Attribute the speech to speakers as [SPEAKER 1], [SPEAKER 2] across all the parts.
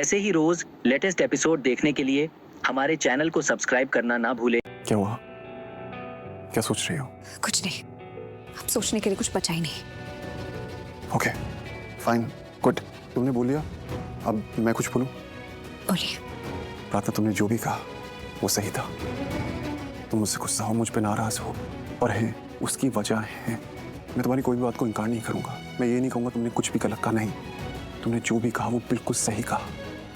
[SPEAKER 1] ऐसे ही रोज latest episode देखने के लिए हमारे चैनल को सब्सक्राइब करना ना भूलें।
[SPEAKER 2] क्या हुआ? क्या सोच रही हो?
[SPEAKER 3] कुछ नहीं, अब सोचने के लिए कुछ बचा ही नहीं।
[SPEAKER 2] Okay, fine, good. तुमने बोल लिया, अब मैं कुछ बोलूं?
[SPEAKER 3] बोलिए।
[SPEAKER 2] प्रार्थना, तुमने जो भी कहा वो सही था। तुम मुझसे गुस्सा हो, मुझ पे नाराज हो, और है उसकी वजह है। मैं तुम्हारी कोई भी बात को इनकार नहीं करूंगा। मैं ये नहीं कहूंगा तुमने कुछ भी गलत कहा, नहीं। तुमने जो भी कहा वो बिल्कुल सही कहा।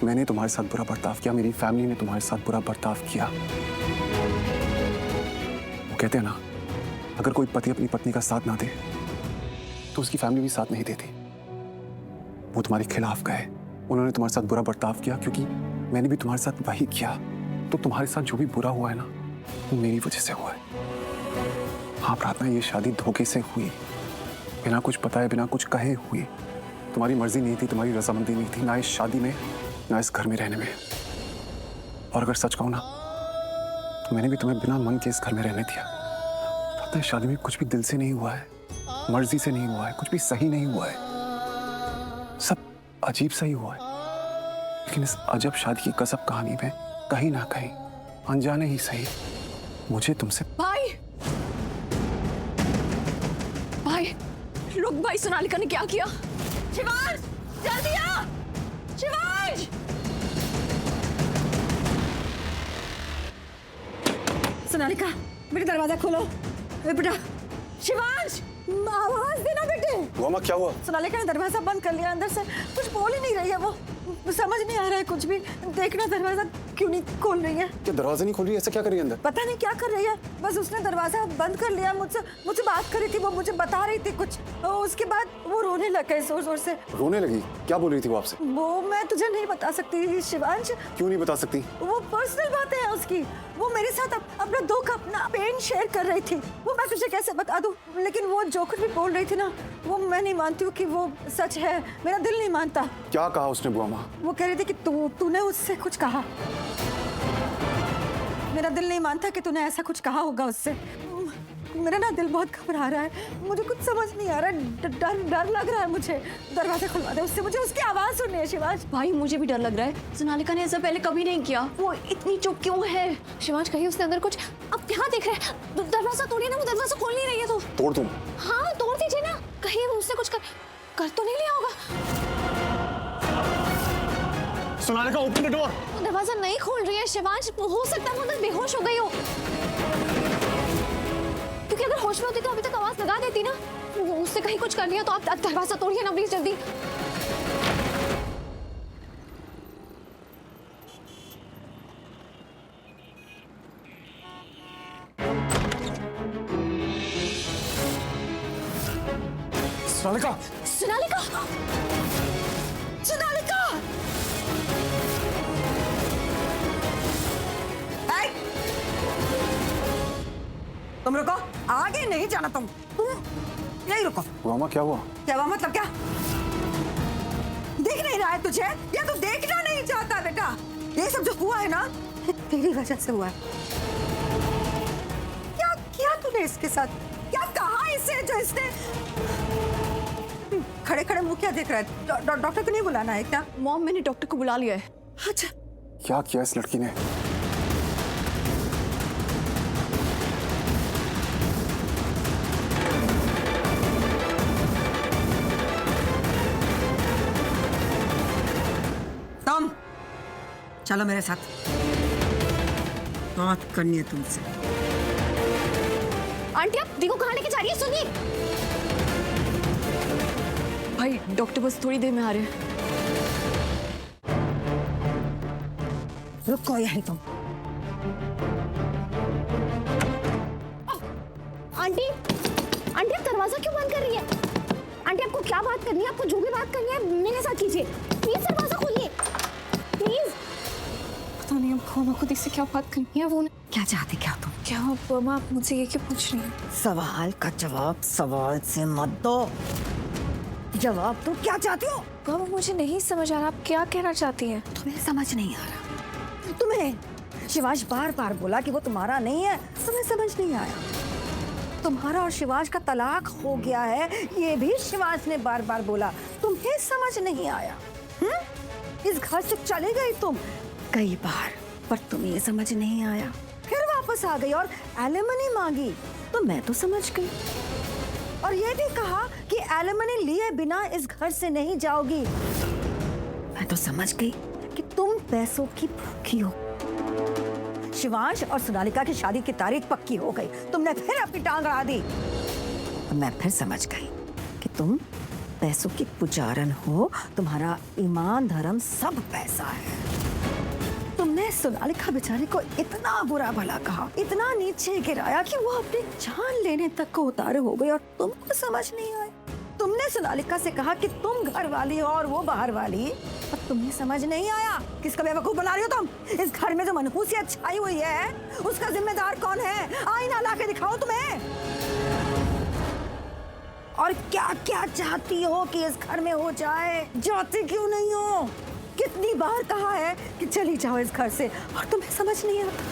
[SPEAKER 2] मैंने तुम्हारे साथ बुरा बर्ताव किया, मेरी फैमिली ने तुम्हारे साथ बुरा बर्ताव किया। वो कहते हैं ना, अगर कोई पति अपनी पत्नी का साथ ना दे तो उसकी फैमिली भी साथ नहीं देती। वो तुम्हारे खिलाफ गए, उन्होंने तुम्हारे साथ बुरा बर्ताव किया, क्योंकि मैंने भी तुम्हारे साथ वही किया। तो तुम्हारे साथ जो भी बुरा हुआ है ना, वो मेरी वजह से हुआ है। हाँ प्रार्थना, ये शादी धोखे से हुई, बिना कुछ बताए, बिना कुछ कहे हुई। तुम्हारी मर्जी नहीं थी, तुम्हारी रजामंदी नहीं थी, ना इस शादी में, ना इस घर में रहने में। और अगर सच कहूं ना, तो मैंने भी तुम्हें बिना मन के इस घर में रहने दिया। प्रार्थना, इस शादी में कुछ भी दिल से नहीं हुआ है, मर्जी से नहीं हुआ है, कुछ भी सही नहीं हुआ है। सब अजीब सा ही हुआ है। लेकिन इस अजब शादी की कसब कहानी में कहीं ना कहीं, अनजाने ही सही, मुझे तुमसे
[SPEAKER 3] भाई, भाई रुक भाई, सोनालिका ने क्या किया? शिवांश, जल्दी आ! शिवांश! सोनालिका, बेटे दरवाजा खोलो। बेटा, शिवांश, आवाज देना बेटे।
[SPEAKER 2] मामा, क्या हुआ?
[SPEAKER 3] सोनालिका ने दरवाजा बंद कर लिया, अंदर से कुछ बोल ही नहीं रही है वो। समझ नहीं आ रहा है कुछ भी। देखना दरवाजा क्यों नहीं खोल रही है।
[SPEAKER 2] क्या दरवाजा नहीं खोल रही है? ऐसा क्या कर रही है अंदर?
[SPEAKER 3] पता नहीं क्या कर रही है, बस उसने दरवाजा बंद कर लिया। मुझसे बात कर रही थी, वो मुझे बता रही थी कुछ। उसके बाद वो रोने लग गई जोर जोर से।
[SPEAKER 2] रोने लगी? क्या बोल रही थी वो आपसे?
[SPEAKER 3] वो मैं तुझे नहीं बता सकती शिवांश।
[SPEAKER 2] क्यों नहीं बता सकती?
[SPEAKER 3] वो पर्सनल बातें हैं उसकी। वो मेरे साथ अपना दुख, अपना पेन शेयर कर रही थी। वो मैं तुझे कैसे बता दूं? लेकिन वो जो कुछ भी बोल रही थी ना, वो मैं नहीं मानती हूँ कि वो सच है। मेरा दिल नहीं मानता।
[SPEAKER 2] क्या कहा उसने बुआ माँ?
[SPEAKER 3] वो कह रही थी कि तूने उससे कुछ कहा। मेरा दिल नहीं मानता कि तूने ऐसा कुछ कहा होगा उससे। मेरा ना दिल बहुत घबरा रहा है, मुझे कुछ समझ नहीं आ रहा है। डर लग रहा है मुझे। दरवाजा खुलवा दे उससे, मुझे उसकी आवाज सुननी है। शिवांश
[SPEAKER 4] भाई, मुझे भी डर लग रहा है। सोनालिका ने ऐसा पहले कभी नहीं किया। वो इतनी चुप क्यों है? शिवांश, कहीं उसने अंदर कुछ, अब यहाँ देख रहे हैं, दरवाजा तोड़िए ना। वो दरवाजा खोल नहीं रही है तो
[SPEAKER 2] तोड़ दूं?
[SPEAKER 4] हाँ, तोड़ दीजिए ना। कहीं वो उससे कुछ कर तो नहीं लिया होगा।
[SPEAKER 2] Sonalika, open the door.
[SPEAKER 4] वो दरवाजा नहीं खोल रही है शिवांश। हो सकता है वो अंदर बेहोश हो गई हो, क्योंकि अगर होश में होती तो अभी तक आवाज लगा देती ना। वो उससे कहीं कुछ कर लिया तो आप दरवाजा तोड़िए ना प्लीज, जल्दी।
[SPEAKER 2] सोनालिका!
[SPEAKER 4] सोनालिका!
[SPEAKER 3] सोनालिका! तुम रुको, आगे नहीं जाना। तुम यही रुको।
[SPEAKER 2] बुआ माँ, क्या हुआ?
[SPEAKER 3] क्या हुआ मतलब? क्या देख नहीं रहा है तुझे, या तू देखना नहीं चाहता? बेटा, ये सब जो हुआ है ना, तेरी वजह से हुआ है। क्या किया तूने इसके साथ? क्या कहा इसे जो इसने? खड़े खड़े मुंह क्या देख रहा है? डॉक्टर को नहीं बुलाना है क्या?
[SPEAKER 4] मॉम, मैंने डॉक्टर को बुला लिया है।
[SPEAKER 3] अच्छा,
[SPEAKER 2] क्या किया इस लड़की ने?
[SPEAKER 3] तुम चलो मेरे साथ, बात करनी है तुमसे।
[SPEAKER 4] आंटी, आप देखो कहाँ लेके जा रही है, सुनिए। भाई, डॉक्टर बस थोड़ी देर में आ रहे हैं।
[SPEAKER 3] रुको यहीं तुम।
[SPEAKER 4] आंटी, आंटी, आप दरवाजा क्यों बंद कर रही है? आंटी, आपको क्या बात करनी है? आपको जो भी बात करनी है मेरे साथ कीजिए। प्लीज दरवाजा खोलिए, प्लीज। पता नहीं अब खुद इससे क्या बात करनी है। वो
[SPEAKER 3] क्या चाहते क्या तुम?
[SPEAKER 4] क्या मामा, आप मुझसे ये क्यों पूछ रही हैं?
[SPEAKER 3] सवाल का जवाब सवाल से मत दो। जवाब तो क्या चाहती हो?
[SPEAKER 4] मामा, मुझे नहीं समझ आ रहा आप क्या कहना चाहती हैं।
[SPEAKER 3] तुम्हें समझ नहीं आ रहा? तुम्हें शिवांश बार बार बोला कि वो तुम्हारा नहीं है, तुम्हें समझ नहीं आया? तुम्हारा और शिवांश का तलाक हो गया है, ये भी शिवांश ने बार बार बोला, तुम्हें समझ नहीं आया? इस घर से चले गई तुम कई बार, पर तुम्हें ये समझ नहीं आया। फिर वापस आ गई और एलिमनी मांगी तो मैं तो समझ गई, और ये भी कहा कि एलिमनी लिए बिना इस घर से नहीं जाओगी। मैं तो समझ गई कि तुम पैसों की भूखी हो। शिवांश और सोनालिका की शादी की तारीख पक्की हो गई, तुमने फिर अपनी टांग अड़ा दी। मैं फिर समझ गई कि तुम पैसों की पुजारन हो, तुम्हारा ईमान धर्म सब पैसा है। तुमने सोनालिका बेचारी को इतना बुरा भला कहा, इतना नीचे गिराया कि वो अपनी जान लेने तक को उतारू हो गई, और तुमको समझ नहीं आया। तुमने सोनालिका से कहा कि तुम घर वाली हो और वो बाहर वाली, और तुम्हें समझ नहीं आया। किसका बेवकूफ बना रही हो तुम? इस घर में जो मनहूसियत छाई हुई है उसका जिम्मेदार कौन है? आईना ला के दिखाओ तुम्हें। और क्या क्या चाहती हो कि इस घर में हो जाए? जाती क्यों नहीं हो? कितनी बार कहा है कि चली जाओ इस घर से, और तुम्हें समझ नहीं आता।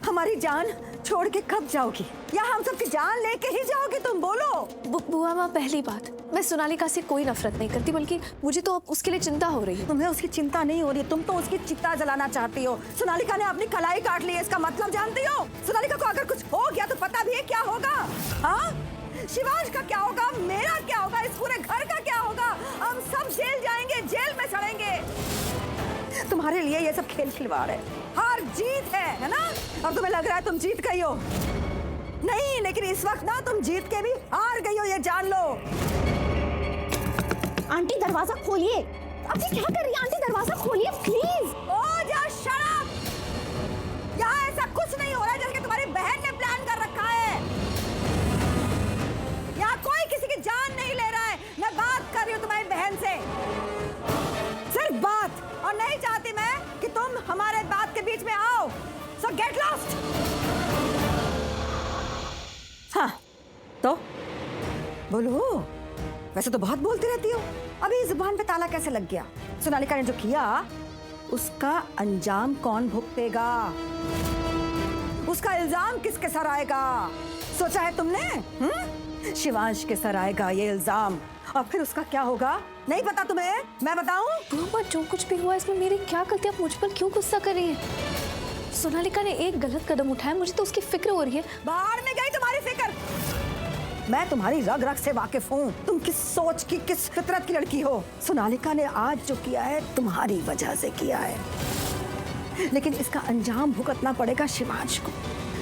[SPEAKER 3] हमारी जान छोड़ के कब जाओगी, या हम सबकी जान लेके ही जाओगी? तुम बोलो।
[SPEAKER 4] बुआ माँ, पहली बात, मैं सोनालिका से कोई नफरत नहीं करती, बल्कि मुझे तो अब उसके लिए चिंता हो रही है।
[SPEAKER 3] तुम्हें उसकी चिंता नहीं हो रही, तुम तो उसकी चिता जलाना चाहती हो। सोनालिका ने अपनी कलाई काट ली है, इसका मतलब जानती हो? सोनालिका को अगर कुछ हो गया तो पता भी है क्या होगा। हाँ, शिवांश का क्या होगा, मेरा क्या होगा, इस पूरे घर का क्या होगा? हम सब जेल जाएंगे, जेल में सड़ेंगे। तुम्हारे लिए ये सब खेल खिलवाड़ है, हार जीत है ना? और तुम्हें लग रहा है तुम जीत गई हो। नहीं, लेकिन इस वक्त ना तुम जीत के भी हार गई हो, ये जान लो।
[SPEAKER 4] आंटी दरवाजा खोलिए। अब ये क्या कर रही है आंटी? दरवाजा खोलिए प्लीज।
[SPEAKER 3] ओ जा, शट अप। यहाँ ऐसा कुछ नहीं हो रहा है जैसे कि तुम्हारी बहन ने प्लान कर रखा है। यहाँ कोई किसी की जान नहीं ले रहा है। मैं बात कर रही हूँ तुम्हारी बहन से, सिर्फ बात, और नहीं चाहती मैं कि तुम हमारे बात के बीच में आओ। सो गेट लॉस्ट। हाँ तो बोलो, वैसे तो बहुत बोलती रहती हो, अभी जुबान पे ताला कैसे लग गया? सोनालिका ने जो किया उसका अंजाम कौन भुगतेगा? उसका इल्जाम किसके सर आएगा? सोचा है तुमने? शिवांश के सर आएगा ये इल्जाम, और फिर उसका क्या होगा नहीं पता तुम्हें? मैं बताऊं?
[SPEAKER 4] बुआ, जो कुछ भी हुआ इसमें मेरी क्या गलती? आप मुझ पर क्यों गुस्सा कर रही है? सोनालिका ने एक गलत कदम उठाया, मुझे तो उसकी फिक्र हो रही है।
[SPEAKER 3] बाहर में गई तुम्हारी फिक्र। मैं तुम्हारी रग रग से वाकिफ हूँ, तुम किस सोच की, किस फितरत की लड़की हो। सोनालिका ने आज जो किया है तुम्हारी वजह से किया है, लेकिन इसका अंजाम भुगतना पड़ेगा शिवांश को।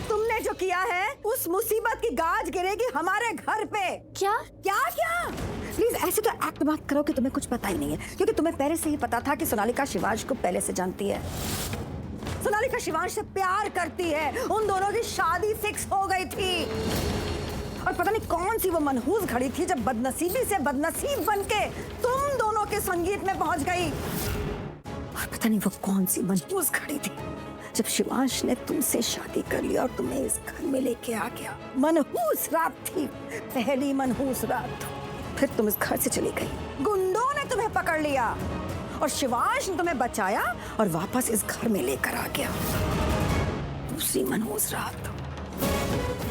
[SPEAKER 3] तुमने जो किया है उस मुसीबत की गाज गिरेगी हमारे घर पे।
[SPEAKER 4] क्या
[SPEAKER 3] क्या क्या? प्लीज ऐसे तो एक्ट मत करो कि तुम्हें कुछ पता ही नहीं है, क्योंकि तुम्हें पहले से ही पता था कि सोनालिका शिवांश को पहले से जानती है। सोनालिका शिवांश से प्यार करती है, उन दोनों की शादी फिक्स हो गई थी, और पता नहीं कौन सी वो मनहूस घड़ी थी जब बदनसीबी से बदनसीब बनके तुम दोनों के संगीत में पहुंच गई। और पता नहीं वो कौन सी मनहूस घड़ी थी जब शिवांश ने तुमसे शादी कर लिया और तुम्हें इस घर में लेके आ गया। मनहूस रात थी, पहली मनहूस रात। फिर तुम इस घर से चली गई, गुंडों ने तुम्हें पकड़ लिया, और शिवांश ने तुम्हें बचाया और वापस इस घर में लेकर आ गया। दूसरी मनहूस रात,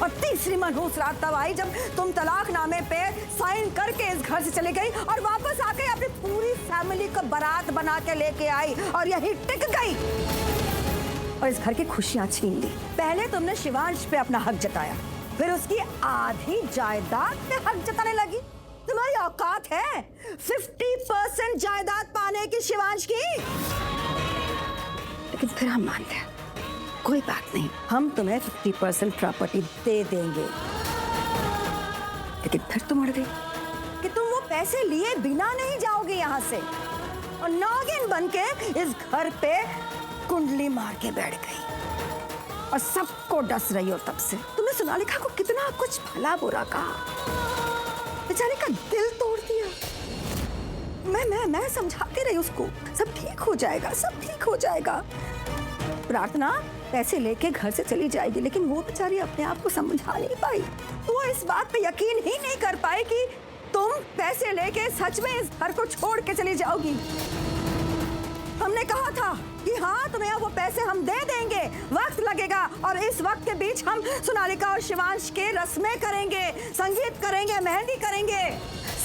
[SPEAKER 3] और तीसरी मनहूस रात तब आई जब तुम तलाकनामे पे साइन करके इस घर से चली गई और वापस आके अपनी पूरी फैमिली को बारात बना के लेके आई और यही टिक गई और इस घर की खुशियां छीन ली। पहले तुमने शिवांश पे अपना हक जताया, फिर उसकी आधी जायदाद पे हक जताने लगी। तुम्हारी औकात है 50% जायदाद पाने की शिवांश की। लेकिन फिर हम मानते हैं, कोई बात नहीं, हम तुम्हें 50% प्रॉपर्टी दे देंगे। लेकिन फिर तुम अड़ गई कि तुम वो पैसे लिए बिना नहीं जाओगे यहाँ से, और नागिन बनके इस घर पे कुंडली मार के बैठ गई और सबको डस रही हो। तब से तुमने सोनालिका को कितना कुछ भला बुरा कहा, बेचारी का दिल तोड़ दिया। मैं समझाती रही उसको, सब ठीक हो जाएगा, सब ठीक हो जाएगा। प्रार्थना पैसे लेके घर से चली जाएगी, लेकिन वो बेचारी अपने आप को समझा नहीं पाई। वो इस बात पे यकीन ही नहीं कर पाई कि तुम पैसे लेके सच में इस घर को छोड़ के चली जाओगी। हमने कहा था कि हाँ, तुम्हें वो पैसे हम दे देंगे, वक्त लगेगा, और इस वक्त के बीच हम सोनालिका और शिवांश के रस्में करेंगे, संगीत करेंगे, मेहंदी करेंगे,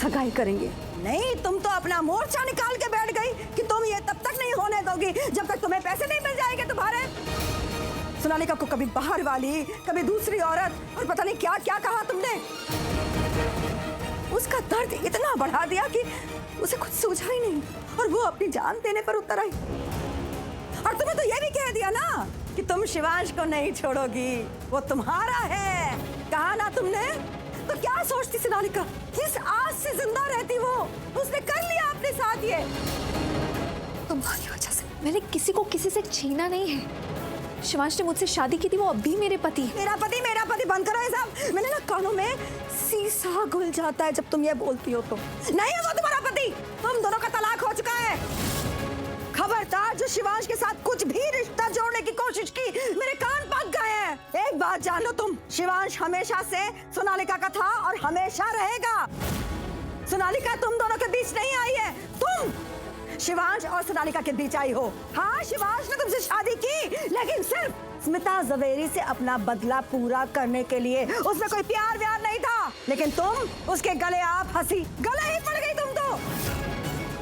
[SPEAKER 3] सगाई करेंगे। नहीं, तुम तो अपना मोर्चा निकाल के बैठ गई कि तुम ये तब तक नहीं होने दोगी जब तक तुम्हें पैसे नहीं मिल जाएंगे तुम्हारे। सोनालिका को कभी बाहर वाली, कभी दूसरी औरत और पता नहीं क्या क्या कहा तुमने। उसका दर्द इतना बढ़ा दिया कि उसे कुछ सूझा ही नहीं और वो अपनी जान देने पर उतर आई। और तुम्हें तो ये भी कह दिया ना कि तुम शिवांश को नहीं छोड़ोगी, वो तुम्हारा है। कहा ना तुमने? तो क्या सोचती सोनालिका, किस आस से जिंदा रहती वो? उसने कर लिया अपने साथ ये।
[SPEAKER 4] तुम्हारी वजह से मैंने किसी को किसी से छीना नहीं है। शिवांश ने मुझसे शादी की थी, वो अब भी मेरे पति है।
[SPEAKER 3] मेरा पति बंद करो ये सब। मैंने ना कानों में सीसा घुल जाता है जब तुम ये बोलती हो तो। नहीं है वो तुम्हारा पति, तुम दोनों का तलाक हो चुका है। खबरदार, जो शिवांश के साथ कुछ भी रिश्ता जोड़ने की कोशिश की, मेरे कान पक गए हैं। एक बात जान लो तुम, शिवांश हमेशा से सोनालिका का था और हमेशा रहेगा। सोनालिका तुम दोनों के बीच नहीं आई है, तुम शिवांश और सोनालिका के बीच आई हो। हाँ, शिवांश ने तुमसे शादी की, लेकिन सिर्फ स्मिता जवेरी से अपना बदला पूरा करने के लिए। उसमें कोई प्यार व्यार नहीं था, लेकिन तुम उसके गले आप फंसी, गले ही पड़ गई तुम तो।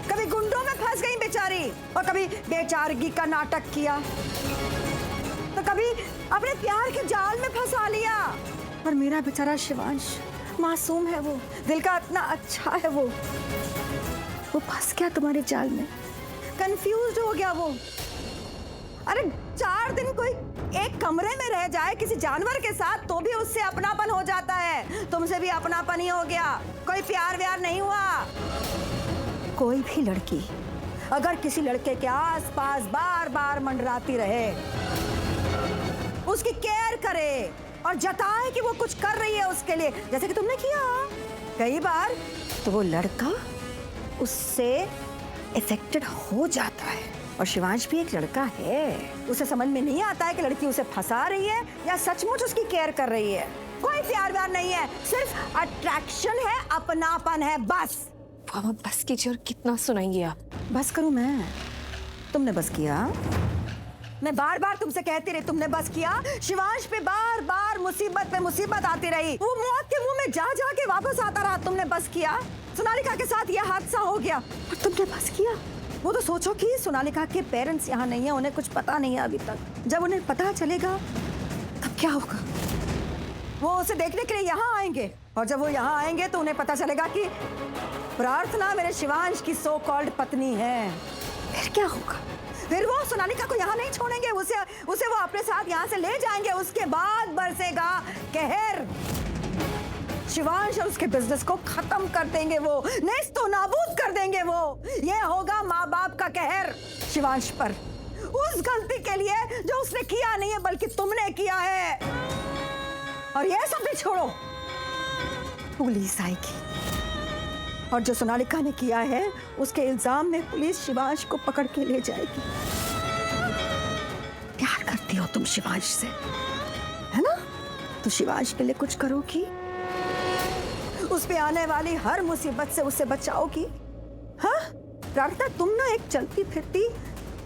[SPEAKER 3] कभी गुंडों में फंस गई बेचारी और कभी बेचारगी का नाटक किया, तो कभी अपने प्यार के जाल में फंसा लिया। और मेरा बेचारा शिवांश मासूम है, वो दिल का इतना अच्छा है, वो फंस गया तुम्हारे जाल में, कंफ्यूज हो गया वो। अरे 4 दिन कोई एक कमरे में रह जाए किसी जानवर के साथ तो भी उससे अपनापन हो जाता है। तुमसे भी अपनापन ही हो गया, कोई प्यार व्यार नहीं हुआ। कोई भी लड़की अगर किसी लड़के के आसपास बार बार मंडराती रहे, उसकी केयर करे और जताए कि वो कुछ कर रही है उसके लिए, जैसे कि तुमने किया कई बार, तो वो लड़का उससे इफेक्टेड हो जाता है। और शिवांश भी एक लड़का है, उसे समझ में नहीं आता है कि लड़की उसे फंसा रही है या सचमुच उसकी केयर कर रही है। कोई प्यार व्यार नहीं है, सिर्फ अट्रैक्शन है, अपनापन है, बस।
[SPEAKER 4] बस कीजिए, और कितना सुनाएंगे आप?
[SPEAKER 3] बस करूं मैं? तुमने बस किया? मैं बार बार तुमसे कहती रही, तुमने बस किया। शिवांश पे बार बार मुसीबत पे मुसीबत आती रही, वो मौत के मुंह में जा जा के वापस आता रहा। तुमने बस किया। सोनालिका के साथ यह हादसा हो गया और तुमने बस किया। वो तो सोचो कि सोनालिका के पेरेंट्स यहाँ नहीं है, उन्हें कुछ पता नहीं है अभी तक। जब उन्हें पता चलेगा तब क्या होगा? वो उसे देखने के लिए यहाँ आएंगे, और जब वो यहाँ आएंगे तो उन्हें पता चलेगा कि प्रार्थना मेरे शिवांश की सो कॉल्ड पत्नी है। फिर क्या होगा? फिर वो सोनालिका को यहाँ नहीं छोड़ेंगे, उसे वो अपने साथ यहाँ से ले जाएंगे। उसके बाद बरसेगा कहर। शिवांश और उसके बिजनेस को खत्म कर देंगे, वो नेस्तो नाबूद कर देंगे। वो ये होगा माँ बाप का कहर शिवांश पर, उस गलती के लिए जो उसने किया नहीं है बल्कि तुमने किया है। और ये सब भी छोड़ो, पुलिस आएगी और जो सोनालिका ने किया है उसके इल्जाम में पुलिस शिवांश को पकड़ के ले जाएगी। प्यार करती हो तुम शिवांश से, है ना? तो शिवांश के लिए कुछ करोगी, उस पे आने वाली हर मुसीबत से उसे बचाओगी। हाँ प्रार्थना, तुम ना एक चलती फिरती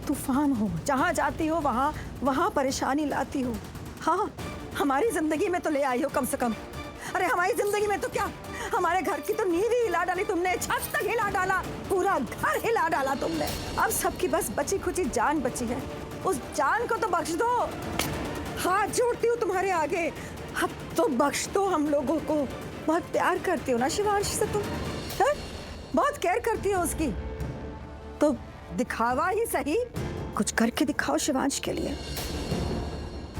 [SPEAKER 3] तूफान हो, जहां जाती हो वहां परेशानी लाती हो। हाँ, हमारी जिंदगी में तो ले आई हो कम से कम। अरे हमारी जिंदगी में तो क्या, हमारे घर की तो नींव ही हिला डाली तुमने, छत तक हिला डाला, पूरा घर हिला डाला तुमने। अब सबकी बस बची खुची जान बची है, उस जान को तो बख्श दो। हाथ जोड़ती हूँ तुम्हारे आगे, अब तो बख्श दो हम लोगों को। बहुत प्यार करती हो ना शिवांश से तुम, है? बहुत केयर करती हो उसकी, तो दिखावा ही सही, कुछ करके दिखाओ शिवांश के लिए।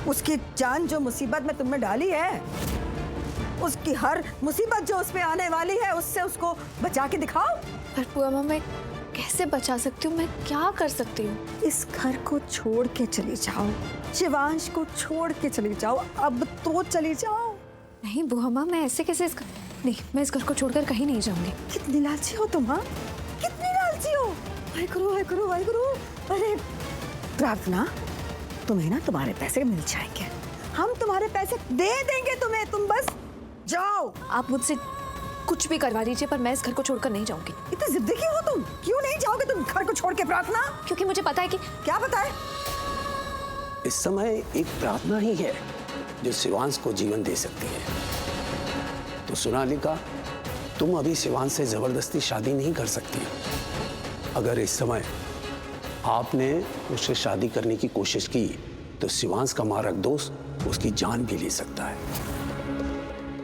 [SPEAKER 3] उसकी जान जो मुसीबत में तुमने डाली है, उसकी हर मुसीबत जो उस पे आने वाली है, उससे उसको बचा के दिखाओ।
[SPEAKER 4] पर बुआ माँ, मैं कैसे बचा सकती हूँ? मैं क्या कर सकती हूँ?
[SPEAKER 3] इस घर को छोड़ के चली जाओ, शिवांश को छोड़ के चली जाओ, अब तो चली जाओ।
[SPEAKER 4] नहीं बुआ माँ, मैं ऐसे कैसे नहीं, मैं इस घर को छोड़कर कहीं नहीं जाऊंगी।
[SPEAKER 3] कितनी लालची हो तुम, हाँ? कितनी लालची हो? हाय करो, हाय करो, हाय करो। अरे प्रार्थना, तुम्हें ना तुम्हारे पैसे मिल जाएंगे, हम तुम्हारे पैसे दे देंगे तुम्हें, तुम बस जाओ।
[SPEAKER 4] आप मुझसे कुछ भी करवा दीजिए, पर मैं इस घर को छोड़कर नहीं जाऊंगी।
[SPEAKER 3] इतनी जिद्दी हो तुम? क्यों नहीं जाओगे तुम घर को छोड़ के प्रार्थना?
[SPEAKER 4] क्योंकि मुझे पता है कि
[SPEAKER 3] क्या पता है?
[SPEAKER 5] इस समय एक प्रार्थना ही है जो शिवांश को जीवन दे सकती है। तो सोनालिका, तुम अभी शिवांश से जबरदस्ती शादी नहीं कर सकती। अगर इस समय आपने उससे शादी करने की कोशिश की तो शिवांश का मारक दोस्त उसकी जान भी ले सकता है।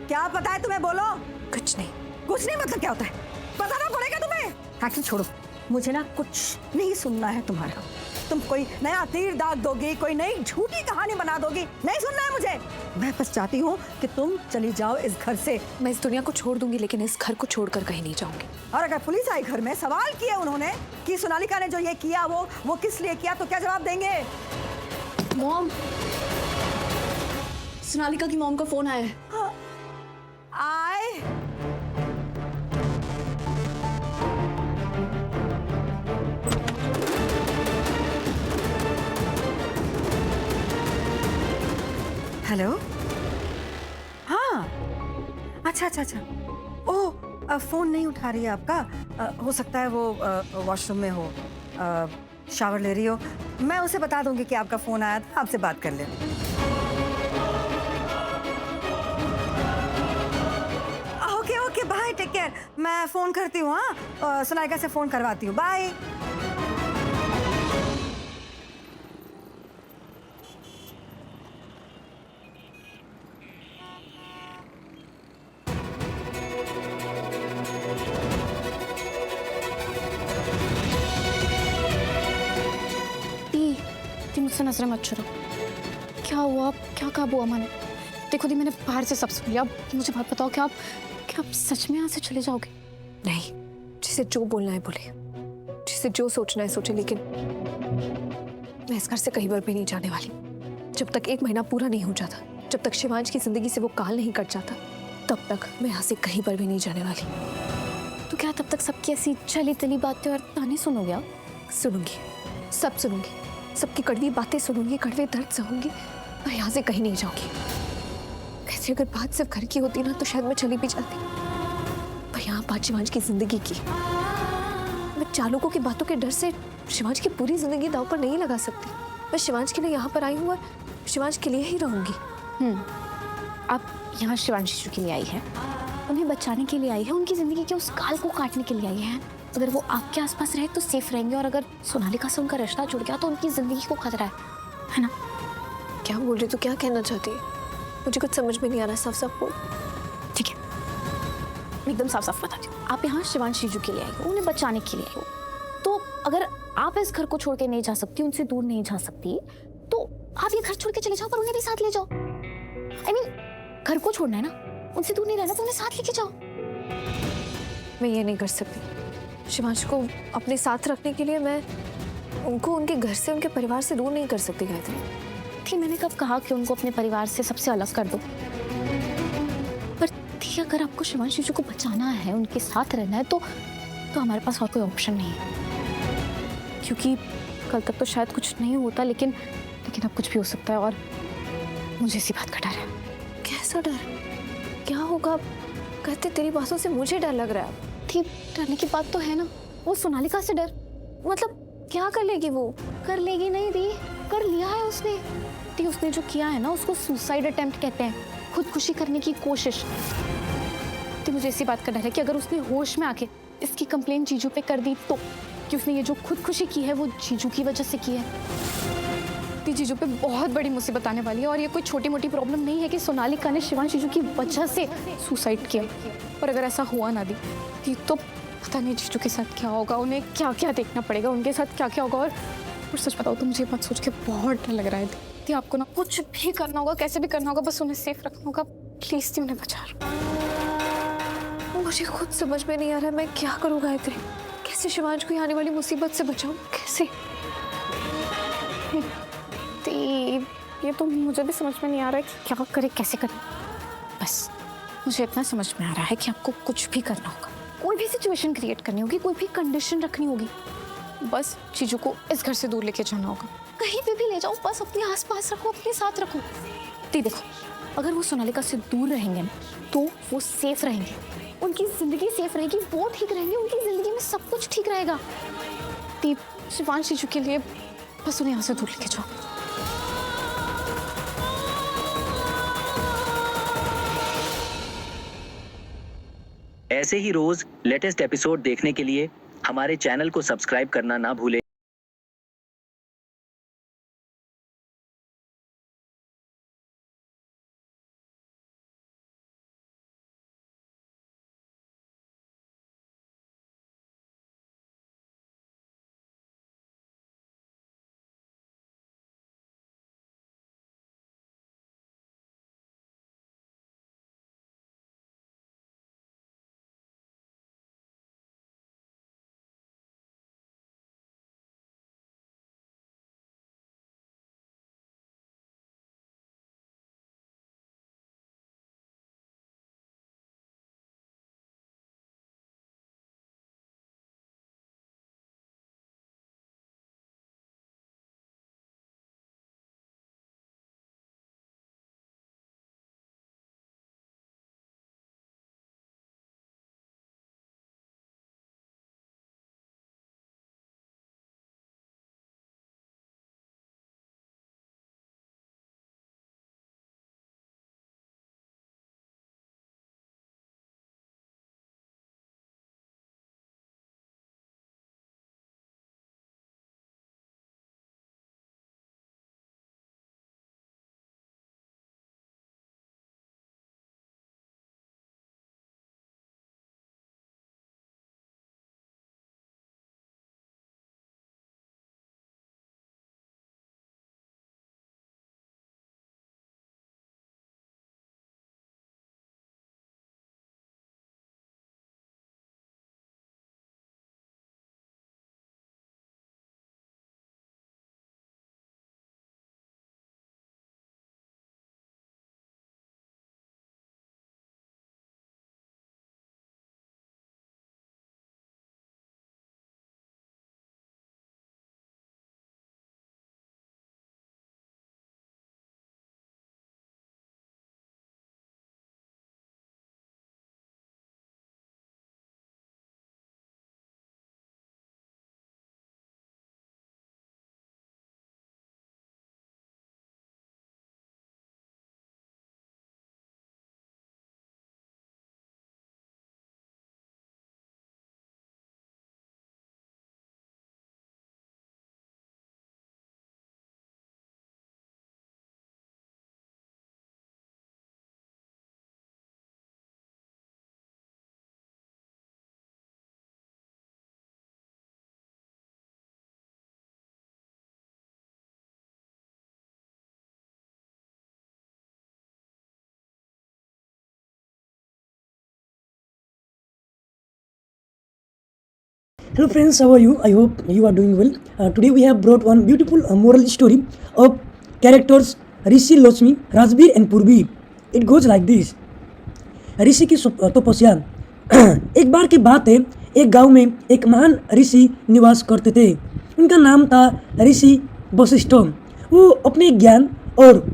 [SPEAKER 3] क्या पता है तुम्हें? बोलो।
[SPEAKER 4] कुछ नहीं।
[SPEAKER 3] कुछ नहीं मतलब क्या होता है? बताना पड़ेगा तुम्हें। एक्शन छोड़ो, मुझे ना कुछ नहीं सुनना है तुम्हारा। तुम कोई नया तीर दाग दोगी, कोई नई झूठी कहानी बना दोगी, नहीं सुनना है मुझे। मैं बस चाहती हूँ कि तुम चली जाओ इस घर से।
[SPEAKER 4] मैं इस दुनिया को छोड़ दूंगी लेकिन इस घर को छोड़कर कहीं नहीं जाऊंगी।
[SPEAKER 3] और अगर पुलिस आई घर में, सवाल किए उन्होंने कि सोनालिका ने जो ये किया वो किस लिए किया, तो क्या जवाब देंगे?
[SPEAKER 4] मॉम, सोनालिका की मॉम का फोन आया है।
[SPEAKER 3] आए हेलो। हाँ, अच्छा अच्छा अच्छा। ओह, फोन नहीं उठा रही है आपका। हो सकता है वो वॉशरूम में हो, शावर ले रही हो। मैं उसे बता दूंगी कि आपका फोन आया था, आपसे बात कर ले। Okay okay, bye, take care. मैं फोन करती हूँ। हाँ, सोनालिका से फोन करवाती हूँ। बाय।
[SPEAKER 4] दी मुझसे नजरें मत चुराओ। क्या हुआ? क्या कहा बुआ माने? देखो दी, मैंने बाहर से सब सुन लिया। अब मुझे बात बताओ, क्या आप सच में यहाँ से चले जाओगे? नहीं, जिसे जो बोलना है बोले, जिसे जो सोचना है सोचे, लेकिन मैं इस घर से कहीं पर भी नहीं जाने वाली। जब तक 1 महीना पूरा नहीं हो जाता, जब तक शिवांश की जिंदगी से वो काल नहीं कट जाता, तब तक मैं यहाँ से कहीं पर भी नहीं जाने वाली। तो क्या तब तक सबकी ऐसी चली तली बातें और ताने सुनोगे आप? सुनूंगी, सब सुनूंगी, सबकी कड़वी बातें सुनूंगी, कड़वे दर्द सहूंगी, और यहाँ से कहीं नहीं जाऊंगी। कहती अगर बात सिर्फ घर की होती ना तो शायद मैं चली भी जाती, पर यहाँ बात शिवांश की जिंदगी की। मैं चालुकों की बातों के डर से शिवांश की पूरी जिंदगी दांव पर नहीं लगा सकती। मैं शिवांश के लिए यहाँ पर आई हूँ और शिवांश के लिए ही रहूंगी।
[SPEAKER 6] आप यहाँ शिवांशी के लिए आई है, उन्हें बचाने के लिए आई है, उनकी जिंदगी के उस काल को काटने के लिए आई है। अगर वो आपके आसपास रहे तो सेफ रहेंगे, और अगर सोनालिका से उनका रिश्ता जुड़ गया तो उनकी जिंदगी को खतरा है ना?
[SPEAKER 4] क्या बोल रही? तो क्या कहना चाहती है? मुझे कुछ समझ में नहीं आ रहा। साफ साफ बोल।
[SPEAKER 6] ठीक है, मैं एकदम साफ साफ बताती हूँ। आप यहाँ शिवांशी के लिए आई हो, उन्हें बचाने के लिए आई हो। तो अगर आप इस घर को छोड़ के नहीं जा सकती, उनसे दूर नहीं जा सकती, तो आप ये घर छोड़ के चले जाओ, पर उन्हें भी साथ ले जाओ। I mean, घर को छोड़ना है ना, उनसे दूर नहीं रहना, तो उन्हें साथ लेके जाओ।
[SPEAKER 4] मैं ये नहीं कर सकती। शिवांश को अपने साथ रखने के लिए मैं उनको उनके घर से, उनके परिवार से दूर नहीं कर सकती। गायत्री,
[SPEAKER 6] थी मैंने कब कहा कि उनको अपने परिवार से सबसे अलग कर दो? पर थी, अगर आपको शिवांशी को बचाना है, उनके साथ रहना है, तो हमारे पास और कोई ऑप्शन नहीं है। क्योंकि कल तक तो शायद कुछ नहीं होता, लेकिन अब कुछ भी हो सकता है, और मुझे इसी बात का डर है।
[SPEAKER 4] कैसा डर? क्या होगा? कहते तेरी बातों से मुझे डर लग रहा है।
[SPEAKER 6] थी, डरने की बात तो है ना, वो सोनालिका से डर। मतलब
[SPEAKER 4] क्या कर लेगी वो?
[SPEAKER 6] कर लेगी नहीं दी, कर लिया है उसने। दी, उसने जो किया है ना, उसको सुसाइड अटेम्प्ट कहते हैं, खुदकुशी करने की कोशिश। दी, मुझे इसी बात का डर है कि अगर उसने होश में आके इसकी कंप्लेंट जीजू पे कर दी तो, कि उसने ये जो खुदकुशी की है वो जीजू की वजह से की है। दी, जीजू पे बहुत बड़ी मुसीबत आने वाली है, और ये कोई छोटी मोटी प्रॉब्लम नहीं है कि सोनालिका ने शिवांश जीजू की वजह से सुसाइड किया। और अगर ऐसा हुआ ना दी, तो पता नहीं जीजू के साथ क्या होगा, उन्हें क्या क्या देखना पड़ेगा, उनके साथ क्या क्या होगा। और सच बताओ तो मुझे बात सोच के बहुत डर लग रहा है। दी, आपको ना कुछ भी करना होगा, कैसे भी करना होगा, बस उन्हें सेफ रखना होगा। प्लीज दी, उन्हें बचा लो।
[SPEAKER 4] मुझे खुद समझ में नहीं आ रहा है मैं क्या करूँ गायत्री। कैसे शिवांश को आने वाली मुसीबत से बचाऊं? कैसे?
[SPEAKER 6] ये तो मुझे भी समझ में नहीं आ रहा है कि क्या करे, कैसे करे। बस मुझे इतना समझ में आ रहा है कि आपको कुछ भी करना होगा, कोई भी सिचुएशन क्रिएट करनी होगी, कोई भी कंडीशन रखनी होगी, बस चीजों को इस घर से दूर लेके जाना होगा। कहीं पे भी ले जाओ, बस अपने आसपास रखो, अपने साथ रखो। देखो, अगर वो सोनालिका से दूर रहेंगे ना, तो वो सेफ रहेंगे, उनकी जिंदगी सेफ रहेगी, वो ठीक रहेंगे, उनकी जिंदगी में सब कुछ ठीक रहेगा। शिवांश जीजू के लिए बस उन्हें यहाँ से दूर लेके जाओ।
[SPEAKER 1] ऐसे ही रोज लेटेस्ट एपिसोड देखने के लिए हमारे चैनल को सब्सक्राइब करना ना भूलें।
[SPEAKER 7] Hello friends, how are you? I hope you are doing well. Today we have brought one beautiful moral story of characters Rishi, Lakshmi, Rajbir and Purvi. It goes like this. ऋषि की तपस्या। एक बार की बात है, एक गांव में एक महान ऋषि निवास करते थे। उनका नाम था ऋषि वशिष्ठ। वो अपने ज्ञान और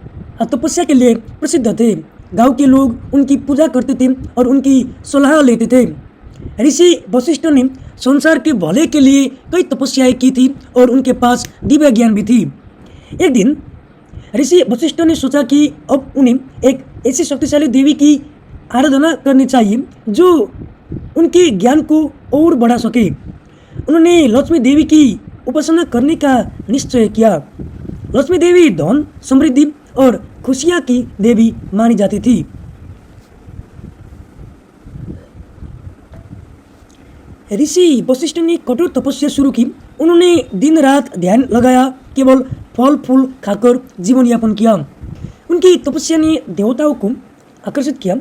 [SPEAKER 7] तपस्या के लिए प्रसिद्ध थे। गांव के लोग उनकी पूजा करते थे और उनकी सलाह लेते थे। ऋषि वशिष्ठ ने संसार के भले के लिए कई तपस्याएं की थी और उनके पास दिव्य ज्ञान भी थी। एक दिन ऋषि वशिष्ठ ने सोचा कि अब उन्हें एक ऐसी शक्तिशाली देवी की आराधना करनी चाहिए जो उनके ज्ञान को और बढ़ा सके। उन्होंने लक्ष्मी देवी की उपासना करने का निश्चय किया। लक्ष्मी देवी धन, समृद्धि और खुशियाँ की देवी मानी जाती थी। ऋषि वशिष्ठ ने कठोर तपस्या शुरू की। उन्होंने दिन रात ध्यान लगाया, केवल फल फूल खाकर जीवन यापन किया। उनकी तपस्या ने देवताओं को आकर्षित किया।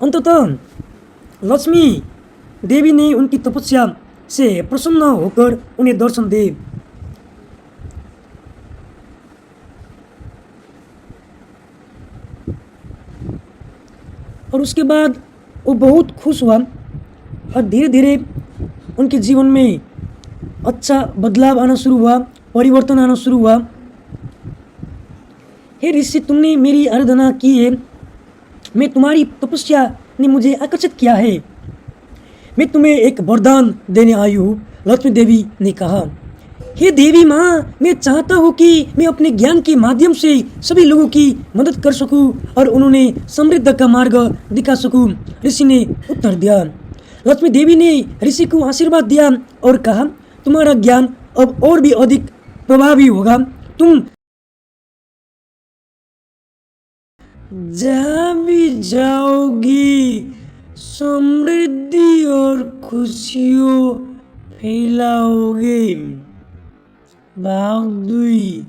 [SPEAKER 7] अंततः लक्ष्मी देवी ने उनकी तपस्या से प्रसन्न होकर उन्हें दर्शन दिए। और उसके बाद वो बहुत खुश हुआ और धीरे धीरे उनके जीवन में अच्छा बदलाव आना शुरू हुआ, परिवर्तन आना शुरू हुआ। हे ऋषि, तुमने मेरी आराधना की है, मैं तुम्हारी तपस्या ने मुझे आकर्षित किया है। मैं तुम्हें एक वरदान देने आई हूँ, लक्ष्मी देवी ने कहा। हे देवी माँ, मैं चाहता हूँ कि मैं अपने ज्ञान के माध्यम से सभी लोगों की मदद कर सकूँ और उन्होंने समृद्धि का मार्ग दिखा सकूँ। ऋषि ने उत्तर दिया। लक्ष्मी देवी ने ऋषि को आशीर्वाद दिया और कहा, तुम्हारा ज्ञान अब और भी अधिक प्रभावी होगा। तुम जहाँ भी जाओगी समृद्धि और खुशियों फैलाओगे। भाग 2,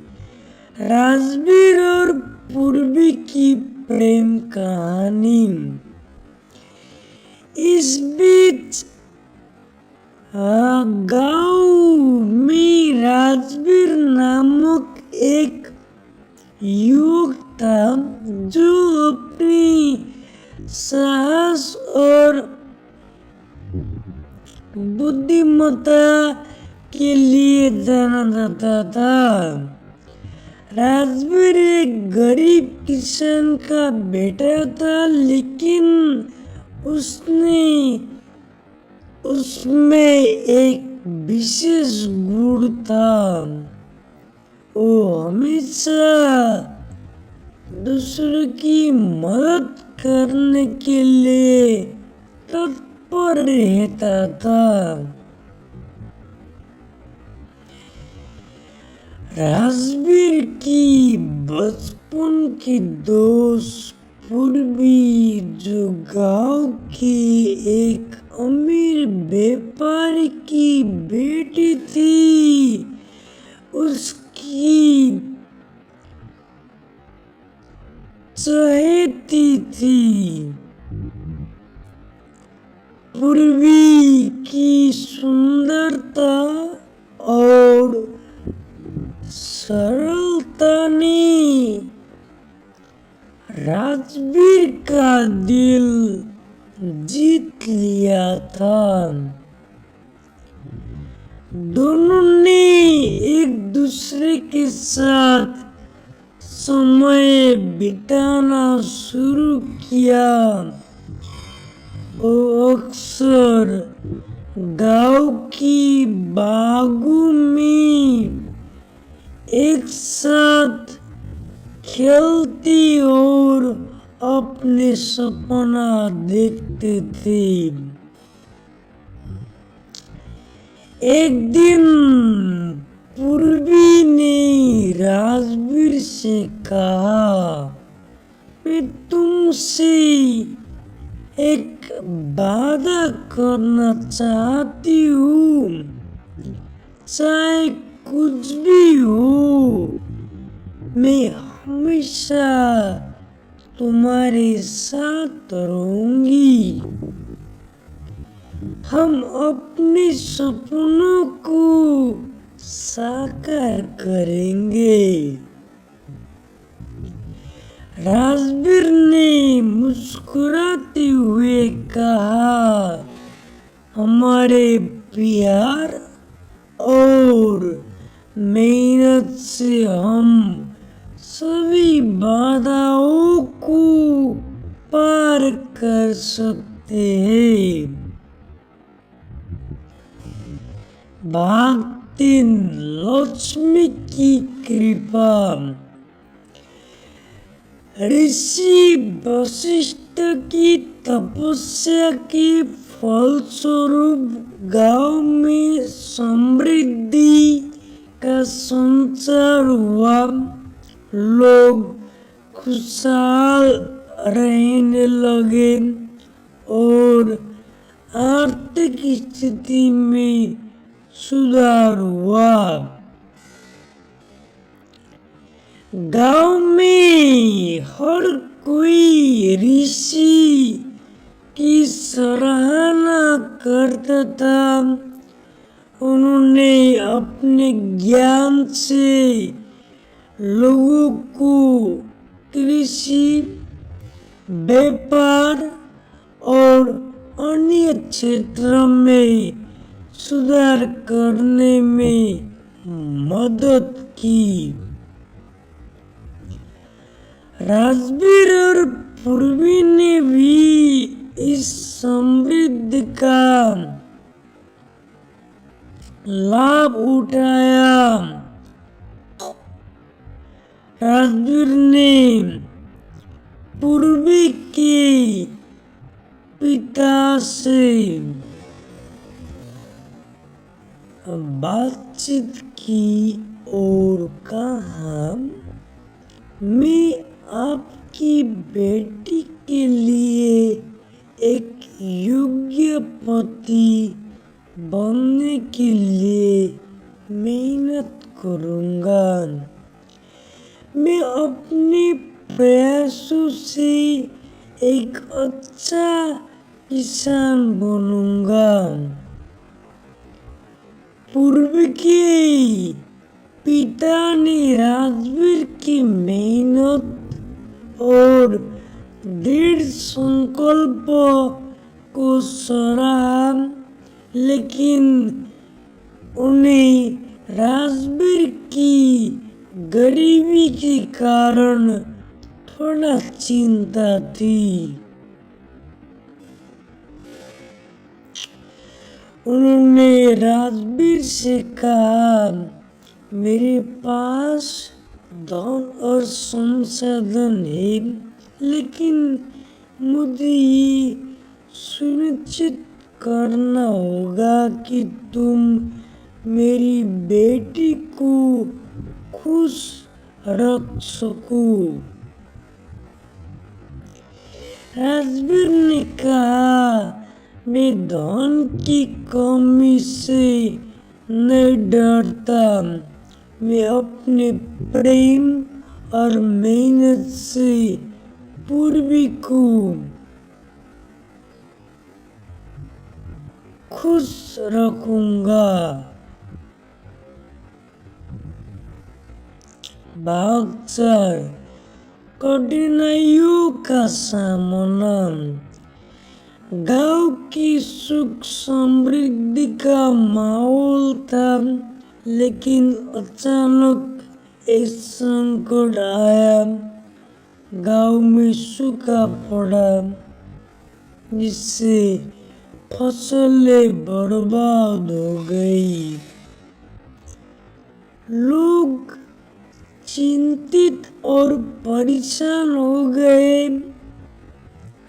[SPEAKER 7] राजवीर और पूर्वी की प्रेम कहानी। इस बीच गांव में राजवीर नामक एक युवक था जो अपनी साहस और बुद्धिमत्ता के लिए जाना जाता था। राजवीर एक गरीब किसान का बेटा था, लेकिन उसमें एक विशेष गुण था। वो हमेशा दूसरों की मदद करने के लिए तत्पर रहता था। राजवीर की बचपन की दोस्त पूर्वी, जो गांव के एक अमीर व्यापारी की बेटी थी, उसकी चहेती थी। पूर्वी की सुंदरता और सरलता ने राजवीर का दिल जीत लिया था। दोनों ने एक दूसरे के साथ समय बिताना शुरू किया। वो अक्सर गांव की बागों में एक साथ खेलती और अपने सपना देखते थे। एक दिन पूर्वी ने राजवीर से कहा, मैं तुमसे एक वादा करना चाहती हूँ, चाहे कुछ भी हो, मैं हमेशा तुम्हारे साथ रहूंगी। हम अपने सपनों को साकार करेंगे। राजवीर ने मुस्कुराते हुए कहा, हमारे प्यार और मेहनत से हम सभी बाधाओं को पार कर सकते हैं। भाग 3, लक्ष्मी की कृपा। ऋषि वशिष्ठ की तपस्या के फलस्वरूप गांव में समृद्धि का संचार हुआ। लोग खुशहाल रहने लगे और आर्थिक स्थिति में सुधार हुआ। गांव में हर कोई ऋषि की सराहना करता था। उन्होंने अपने ज्ञान से लोगों को कृषि, व्यापार और अन्य क्षेत्रों में सुधार करने में मदद की। राजवीर और पूर्वी ने भी इस समृद्धि का लाभ उठाया। राजवीर ने पूर्वी के पिता से बातचीत की और कहा, मैं आपकी बेटी के लिए एक योग्य पति बनने के लिए मेहनत करूँगा। मैं अपने प्रयासों से एक अच्छा किसान बनूँगा। पूर्व के पिता ने राजवीर की मेहनत और दृढ़ संकल्प को सराहा, लेकिन उन्हें राजवीर की गरीबी के कारण थोड़ा चिंता थी। उन्होंने राजवीर से कहा, मेरे पास धन और संसाधन है, लेकिन मुझे ये सुनिश्चित करना होगा कि तुम मेरी बेटी को खुश रख सको। राजवीर ने कहा, मैं धन की कमी से नहीं डरता, मैं अपने प्रेम और मेहनत से पूर्वी को खुश रखूंगा। भाग 4, कठिनाइयों का सामना। गांव की सुख समृद्धि का माहौल था, लेकिन अचानक एक संकट आया। गांव में सूखा पड़ा, जिससे फसलें बर्बाद हो गई। लोग चिंतित और परेशान हो गए।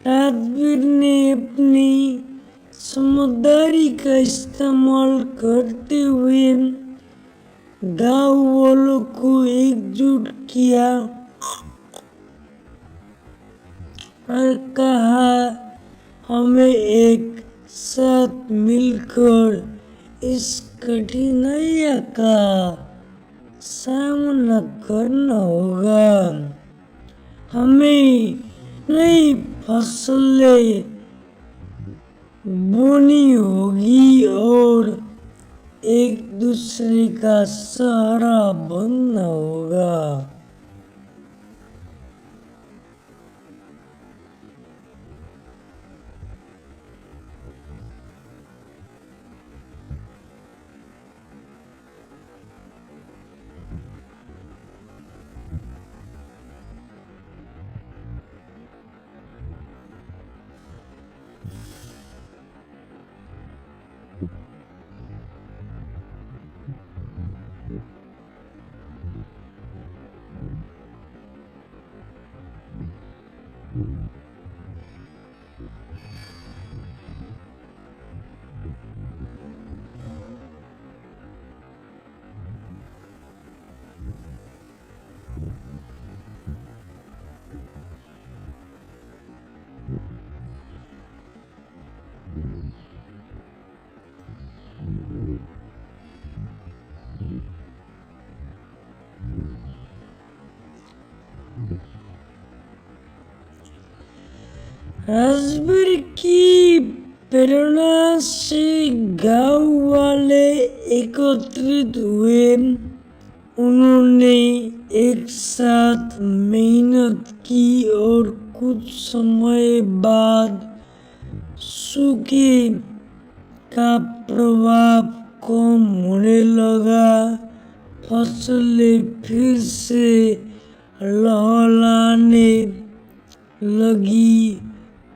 [SPEAKER 7] राजवीर ने अपनी समझदारी का इस्तेमाल करते हुए गांव वालों को एकजुट किया और कहा, हमें एक साथ मिलकर इस कठिनाई का सामना करना होगा। हमें नई फसलें बोनी होगी और एक दूसरे का सहारा बनना होगा। राजवीर की प्रेरणा से गांव वाले एकत्रित हुए। उन्होंने एक साथ मेहनत की और कुछ समय बाद सूखे का प्रभाव कम होने लगा। फसलें फिर से लहलाने लगी।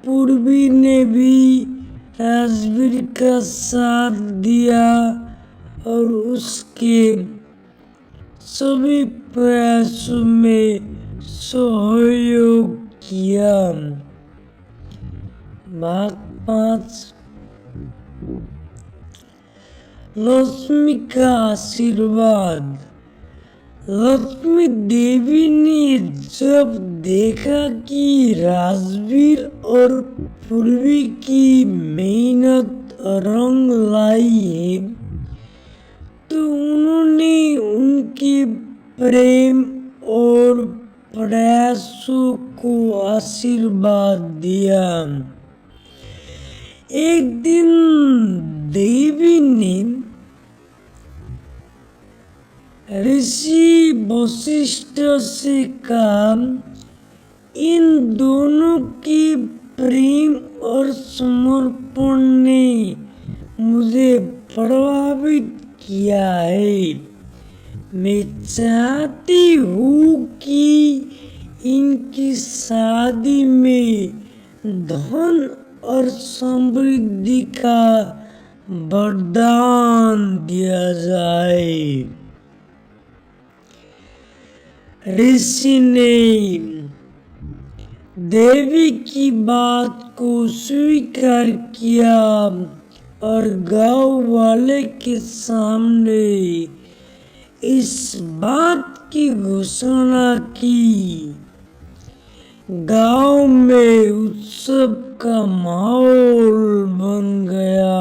[SPEAKER 7] पूर्वी ने भी राजवीर का साथ दिया और उसके सभी प्रयासों में सहयोग किया। भाग 5 लक्ष्मी का आशीर्वाद। लक्ष्मी देवी ने जब देखा कि राजवीर और पूर्वी की मेहनत रंग लाई है, तो उन्होंने उनके प्रेम और प्रयासों को आशीर्वाद दिया। एक दिन देवी ने ऋषि वशिष्ठ से कहा, इन दोनों के प्रेम और समर्पण ने मुझे प्रभावित किया है। मैं चाहती हूँ कि इनकी शादी में धन और समृद्धि का वरदान दिया जाए। ऋषि ने देवी की बात को स्वीकार किया और गांव वाले के सामने इस बात की घोषणा की। गांव में उत्सव का माहौल बन गया।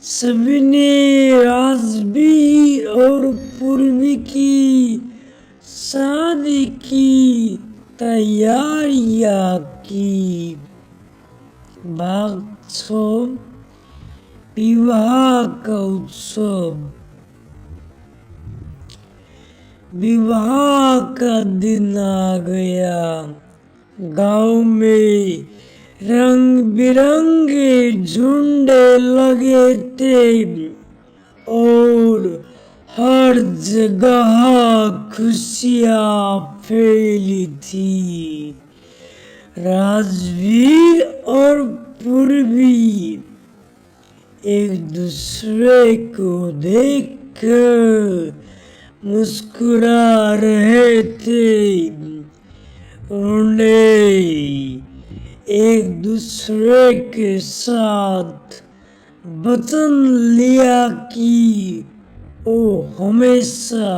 [SPEAKER 7] सभी ने राजवीर और पूर्वी की शादी की तैयारियां की। भाग 6 विवाह का उत्सव। विवाह का दिन आ गया। गांव में रंग बिरंगे झुंडे लगे थे और हर जगह खुशियां फैली थी। राजवीर और पूर्वी एक दूसरे को देखकर मुस्कुरा रहे थे। उन्होंने एक दूसरे के साथ वचन लिया कि वो हमेशा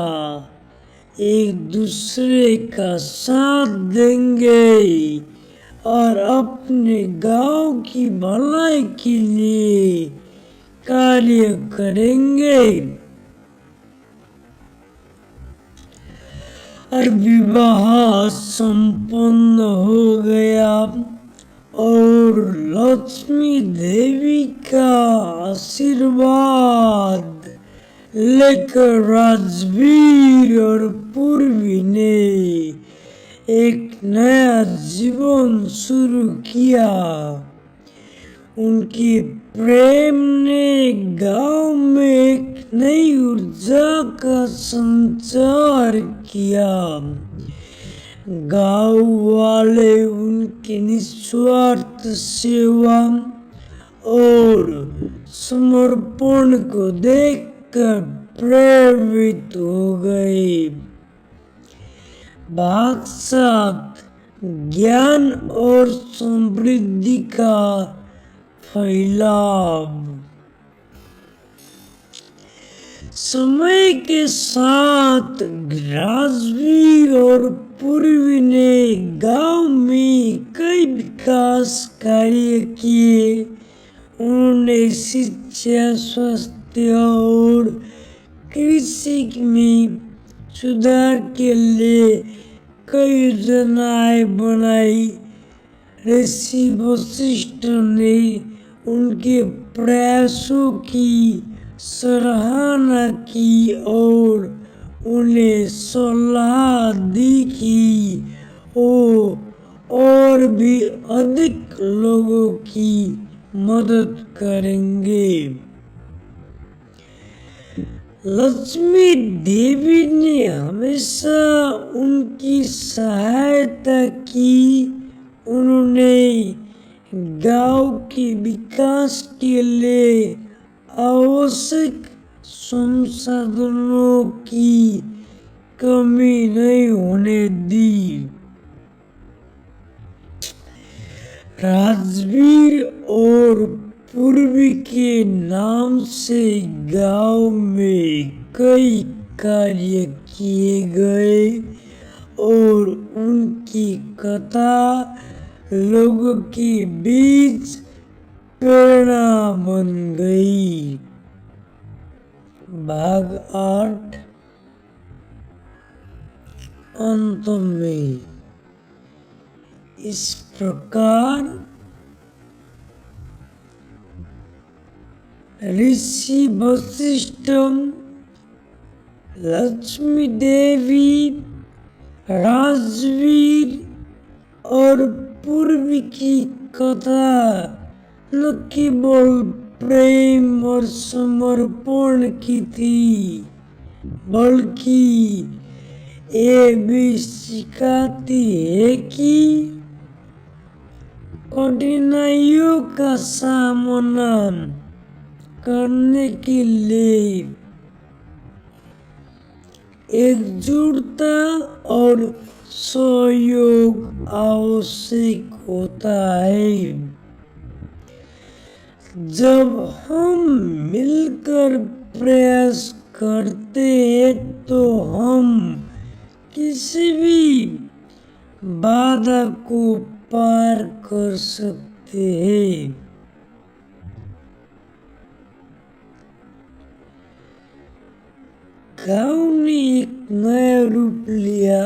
[SPEAKER 7] एक दूसरे का साथ देंगे और अपने गांव की भलाई के लिए कार्य करेंगे। और विवाह संपन्न हो गया और लक्ष्मी देवी का आशीर्वाद लेकर राजवीर और पूर्वी ने एक नया जीवन शुरू किया। उनके प्रेम ने गांव में एक नई ऊर्जा का संचार किया। गांव वाले उनकी निस्वार्थ सेवा और समर्पण को देखकर प्रेरित हो गए। भाग 7 ज्ञान और समृद्धि का फैलाव। समय के साथ राजवीर और पूर्वी ने गांव में कई विकास कार्य किए। उन्होंने शिक्षा, स्वास्थ्य और कृषि में सुधार के लिए कई योजनाएं बनाई। ऋषि वशिष्ठ ने उनके प्रयासों की सराहना की और उन्हें सलाह दी कि वो और भी अधिक लोगों की मदद करेंगे। लक्ष्मी देवी ने हमेशा उनकी सहायता की। उन्होंने गांव के विकास के लिए आवश्यक संसाधनों की कमी नहीं होने दी। राजवीर और पूर्वी के नाम से गांव में कई कार्य किए गए और उनकी कथा लोगों के बीच प्रेरणा बन गई। भाग 8 अंत में इस प्रकार ऋषि वशिष्ठ, लक्ष्मी देवी, राजवीर और पूर्वी की कथा न केवल प्रेम और समर्पण की थी, बल्कि ये भी सिखाती है कि कठिनाइयों का सामना करने के लिए एकजुटता और सहयोग आवश्यक होता है। जब हम मिलकर प्रयास करते हैं तो हम किसी भी बाधा को पार कर सकते हैं। गांव ने एक नया रूप लिया।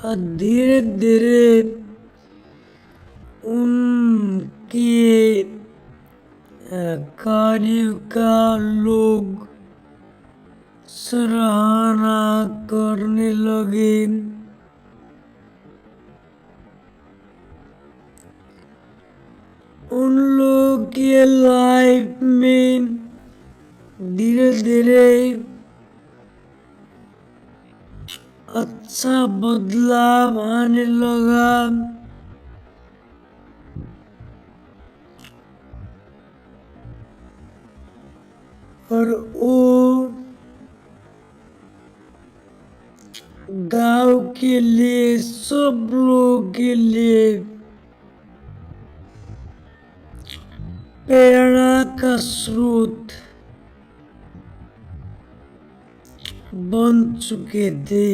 [SPEAKER 7] और धीरे धीरे उनके कार्य का लोग सराहना करने लगे। उन लोगों के लाइफ में धीरे धीरे अच्छा बदलाव आने लगा। और वो गांव के लिए, सब लोगों के लिए प्रेरणा का स्रोत बन चुके थे।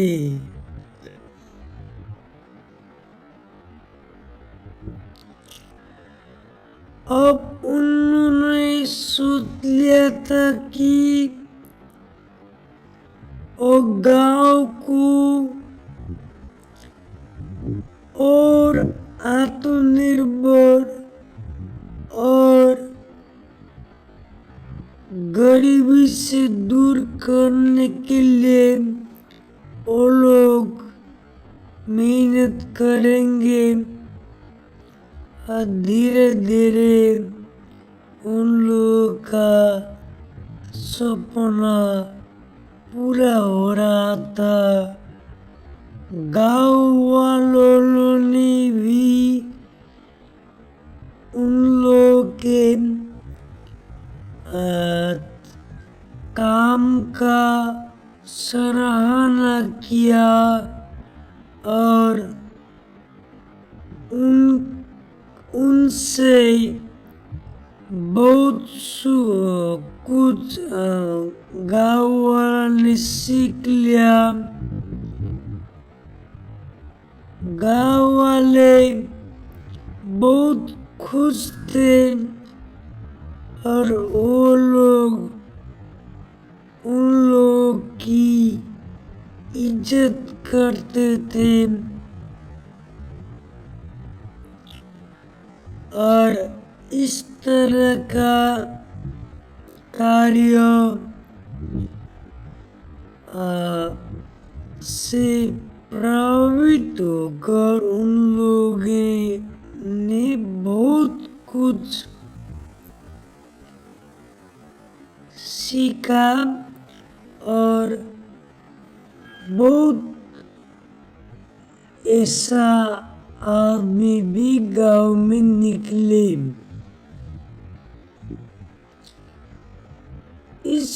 [SPEAKER 7] अब उन्होंने सोच लिया था कि वो गांव को और आत्मनिर्भर और गरीबी से दूर करने के लिए वो लोग मेहनत करेंगे और धीरे धीरे उन लोगों का सपना पूरा हो रहा था। गांव वालों ने भी उन लोगों के काम का सराहना किया और उनसे बहुत कुछ गांव वाला ने सीख लिया। गांव वाले बहुत खुश थे और वो लोग उन लोगों की इज्जत करते थे और इस तरह का कार्य से प्रभावित होकर उन लोगों ने बहुत कुछ सीखा और बहुत ऐसा आदमी भी गांव में निकले। इस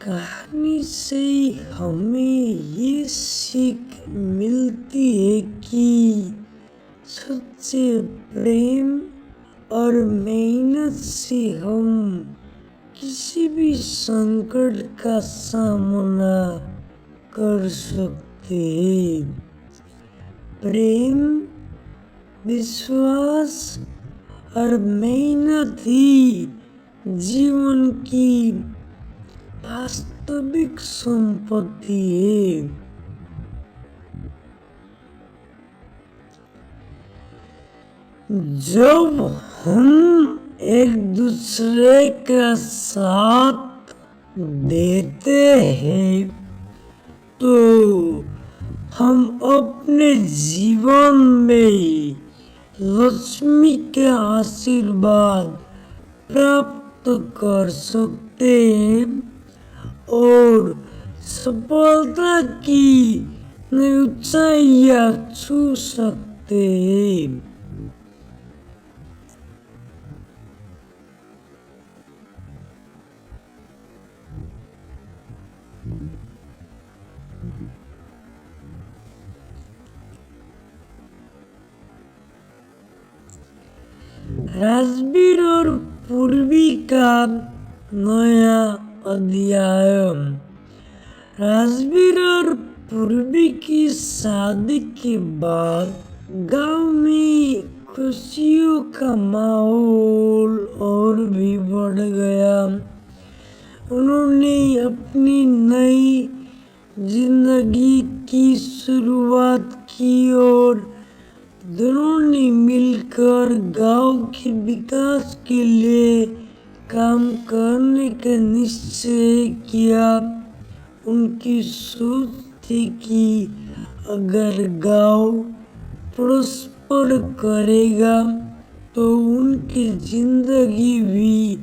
[SPEAKER 7] कहानी से हमें ये सीख मिलती है कि सच्चे प्रेम और मेहनत से हम किसी भी संकट का सामना कर सकते हैं। प्रेम, विश्वास और मेहनत ही जीवन की वास्तविक संपत्ति है। जब हम एक दूसरे का साथ देते हैं तो हम अपने जीवन में लक्ष्मी के आशीर्वाद प्राप्त कर सकते हैं और सफलता की नई ऊंचाइयां छू सकते हैं। राजवीर और पूर्वी का नया अध्याय। राजवीर और पूर्वी की शादी के बाद गांव में खुशियों का माहौल और भी बढ़ गया। उन्होंने अपनी नई जिंदगी की शुरुआत की और दोनों ने मिलकर गांव के विकास के लिए काम करने का निश्चय किया। उनकी सोच थी कि अगर गांव प्रॉस्पर करेगा तो उनकी जिंदगी भी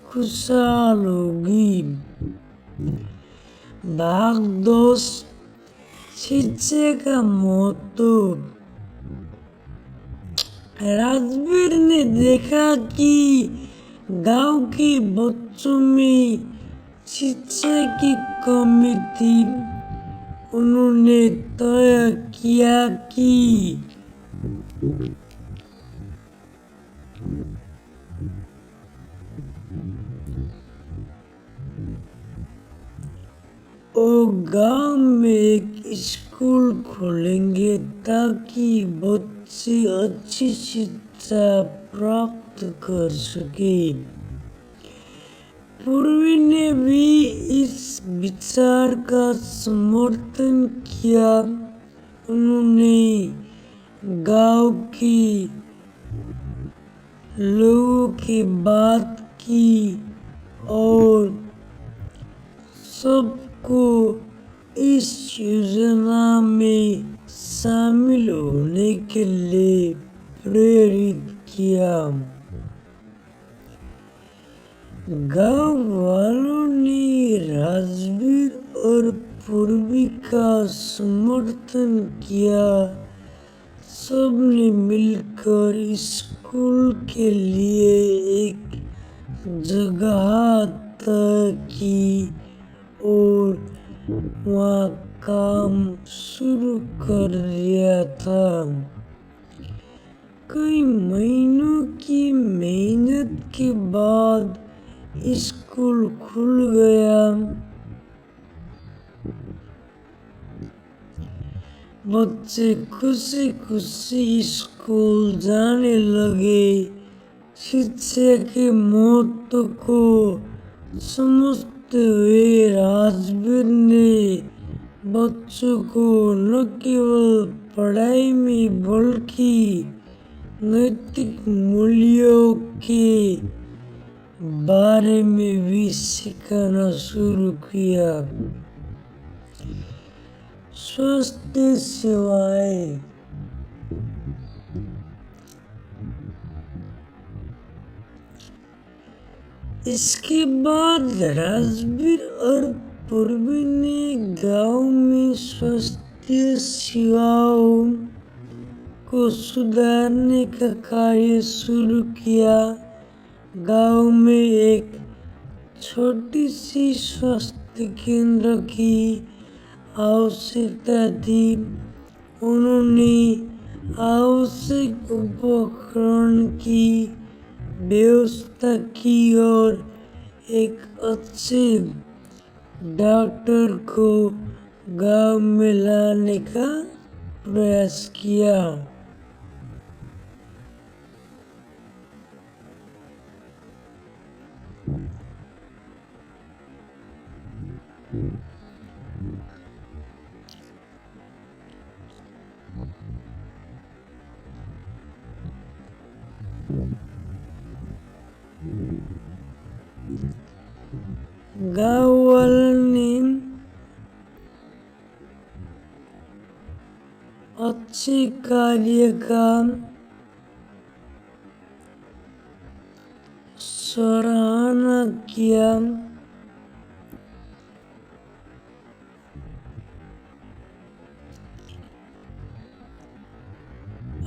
[SPEAKER 7] खुशहाल होगी। भाग-दौड़, शिक्षा का महत्व। राजवीर ने देखा कि गांव के बच्चों में शिक्षा की कमी थी। उन्होंने तय किया कि वो गांव में एक स्कूल खोलेंगे ताकि बच्चे अच्छी शिक्षा प्राप्त कर सके। पूर्वी ने भी इस विचार का समर्थन किया। उन्होंने गांव के लोगों की बात की और सबको इस योजना में शामिल होने के लिए प्रेरित किया। गांव वालों ने राजवीर और पूर्वी का समर्थन किया। सबने मिलकर स्कूल के लिए एक जगह तय की और वहाँ काम शुरू कर दिया था। कई महीनों की मेहनत के बाद स्कूल खुल गया। बच्चे खुशी खुशी स्कूल जाने लगे। शिक्षा के महत्व को समझते हुए राजवीर ने बच्चों को न केवल पढ़ाई में बल्कि नैतिक मूल्यों के बारे में भी सिखाना शुरू किया। स्वास्थ्य सेवाएं। इसके बाद राजवीर और पूर्वी ने गांव में स्वास्थ्य सेवाओं को सुधारने का कार्य शुरू किया। गांव में एक छोटी सी स्वास्थ्य केंद्र की आवश्यकता थी। उन्होंने आवश्यक उपकरण की व्यवस्था की और एक अच्छे डॉक्टर को गांव में लाने का प्रयास किया। गांव वालों ने अच्छे कार्य का सराहना किया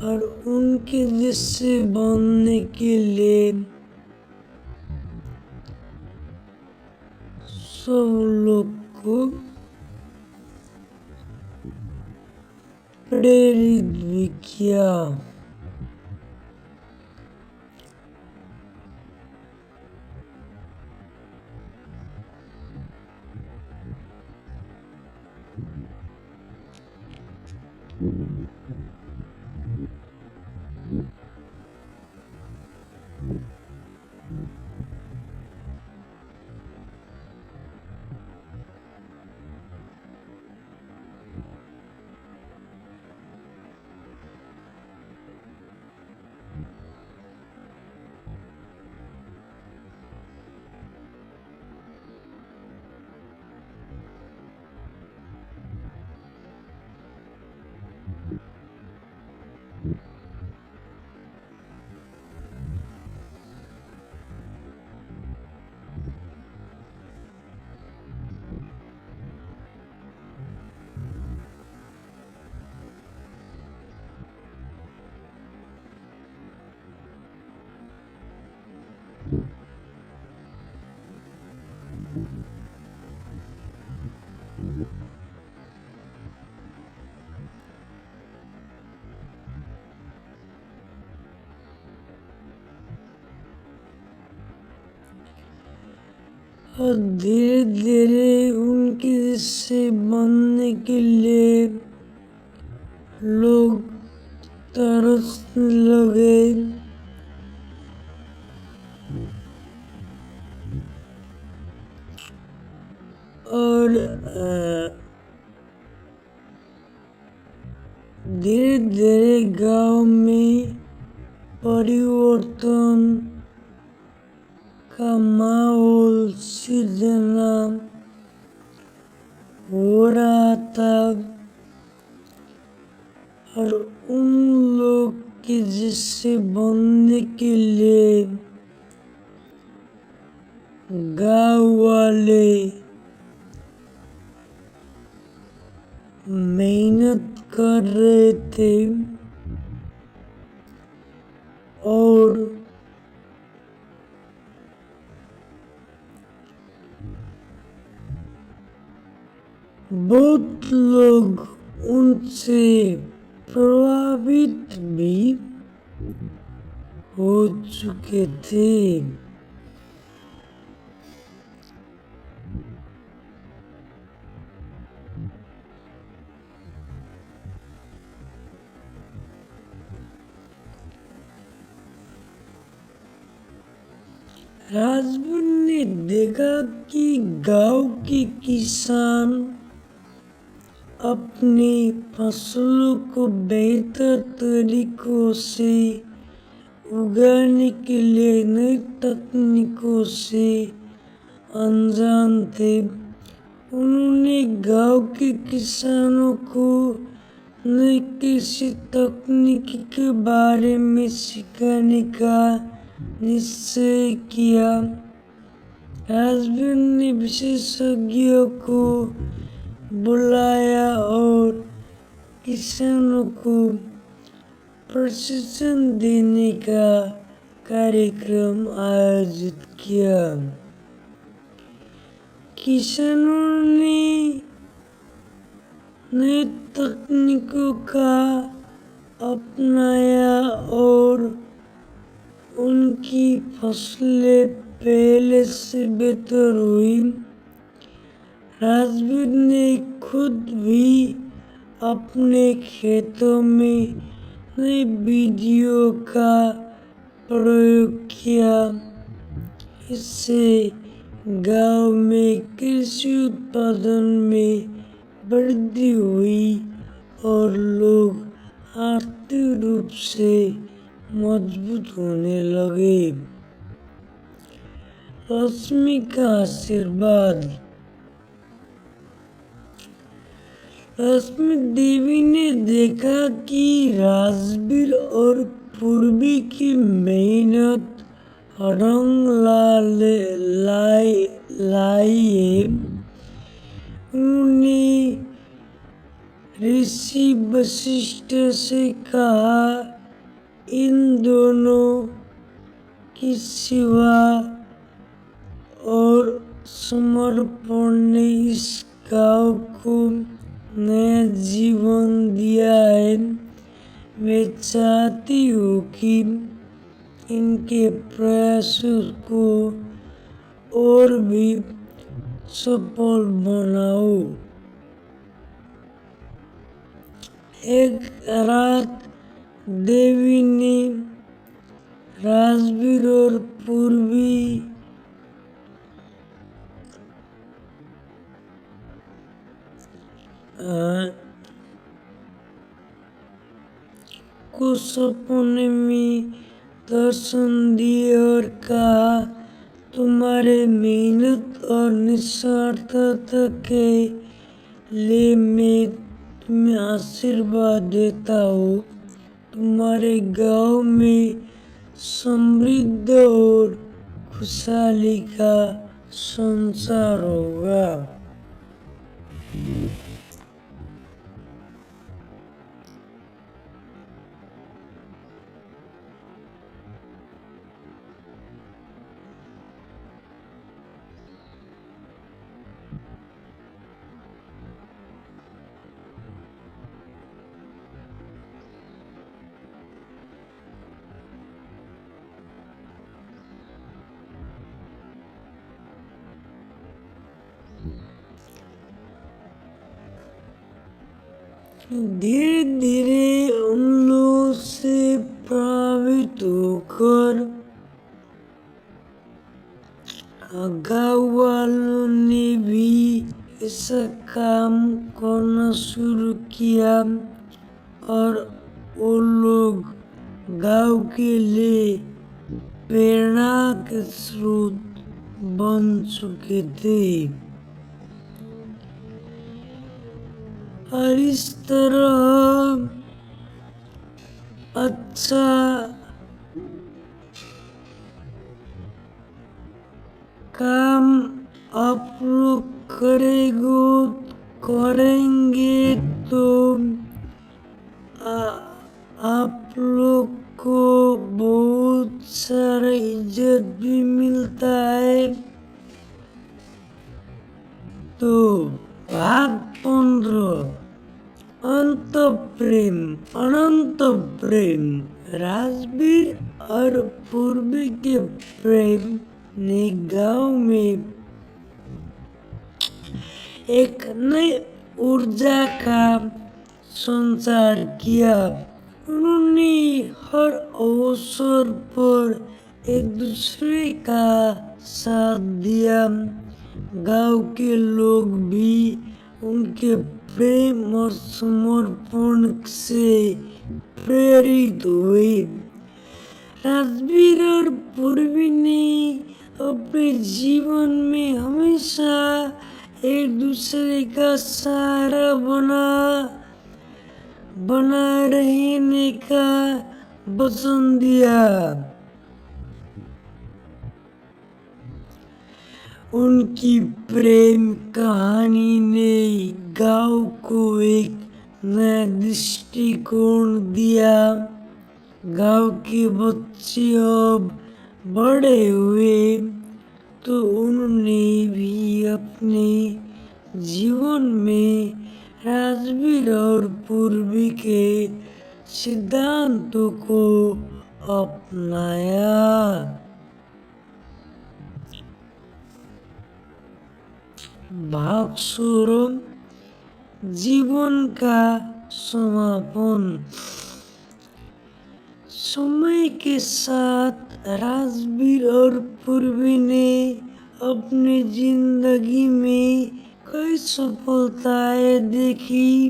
[SPEAKER 7] और उनके जैसे बनने के लिए सब लोग को प्रेरित भी किया। और धीरे धीरे उनके जैसे बनने के लिए लोग तरसने लगे और धीरे धीरे गांव में परिवर्तन का माहौल सृजना हो रहा था और उन लोग के जैसे बनने के लिए गांव वाले मेहनत कर रहे थे और बहुत लोग उनसे प्रभावित भी हो चुके थे। राजवीर ने देखा कि गांव के किसान अपनी फसलों को बेहतर तरीकों से उगाने के लिए नई तकनीकों से अनजान थे। उन्होंने गांव के किसानों को नई कृषि तकनीक के बारे में सिखाने का निश्चय किया। राजवीर ने विशेषज्ञों को बुलाया और किसानों को प्रशिक्षण देने का कार्यक्रम आयोजित किया। किसानों ने नए तकनीकों का अपनाया और उनकी फसलें पहले से बेहतर हुई। राजवीर ने खुद भी अपने खेतों में नए बीजों का प्रयोग किया। इससे गांव में कृषि उत्पादन में वृद्धि हुई और लोग आर्थिक रूप से मजबूत होने लगे। लक्ष्मी का आशीर्वाद। लक्ष्मी देवी ने देखा कि राजवीर और पूर्वी की मेहनत रंग लाई है। उन्होंने ऋषि वशिष्ठ से कहा, इन दोनों की सेवा और समर्पण ने इस गांव को नया जीवन दिया है। मैं चाहती हूँ कि इनके प्रयासों को और भी सफल बनाओ। एक रात देवी ने राजवीर और पूर्वी को सपने में दर्शन दिए और कहा, तुम्हारे मेहनत और निस्वार्थता के लिए मैं तुम्हें आशीर्वाद देता हूँ। तुम्हारे गांव में समृद्ध और खुशहाली का संसार होगा। धीरे धीरे उन लोगों से प्रभावित होकर गाँव वालों ने भी ऐसा काम करना शुरू किया और वो लोग गाँव के लिए प्रेरणा के स्रोत बन चुके थे। और इस तरह अच्छा काम आप लोग करेंगे तो आप लोग को बहुत सारा इज्जत भी मिलता है। तो भाग 15 अनंत प्रेम। राजवीर और पूर्वी के प्रेम ने गांव में एक नई ऊर्जा का संचार किया। उन्होंने हर अवसर पर एक दूसरे का साथ दिया। गांव के लोग भी उनके प्रेम और समर्पण से प्रेरित हुए। राजवीर और पूर्वी ने अपने जीवन में हमेशा एक दूसरे का सहारा बना रहने का वचन दिया। उनकी प्रेम कहानी ने गांव को एक नया दृष्टिकोण दिया। गांव के बच्चे अब बड़े हुए तो उन्होंने भी अपने जीवन में राजवीर और पूर्वी के सिद्धांतों को अपनाया। भाग 16 जीवन का समापन। समय के साथ राजवीर और पूर्वी ने अपनी जिंदगी में कई सफलताएं देखी।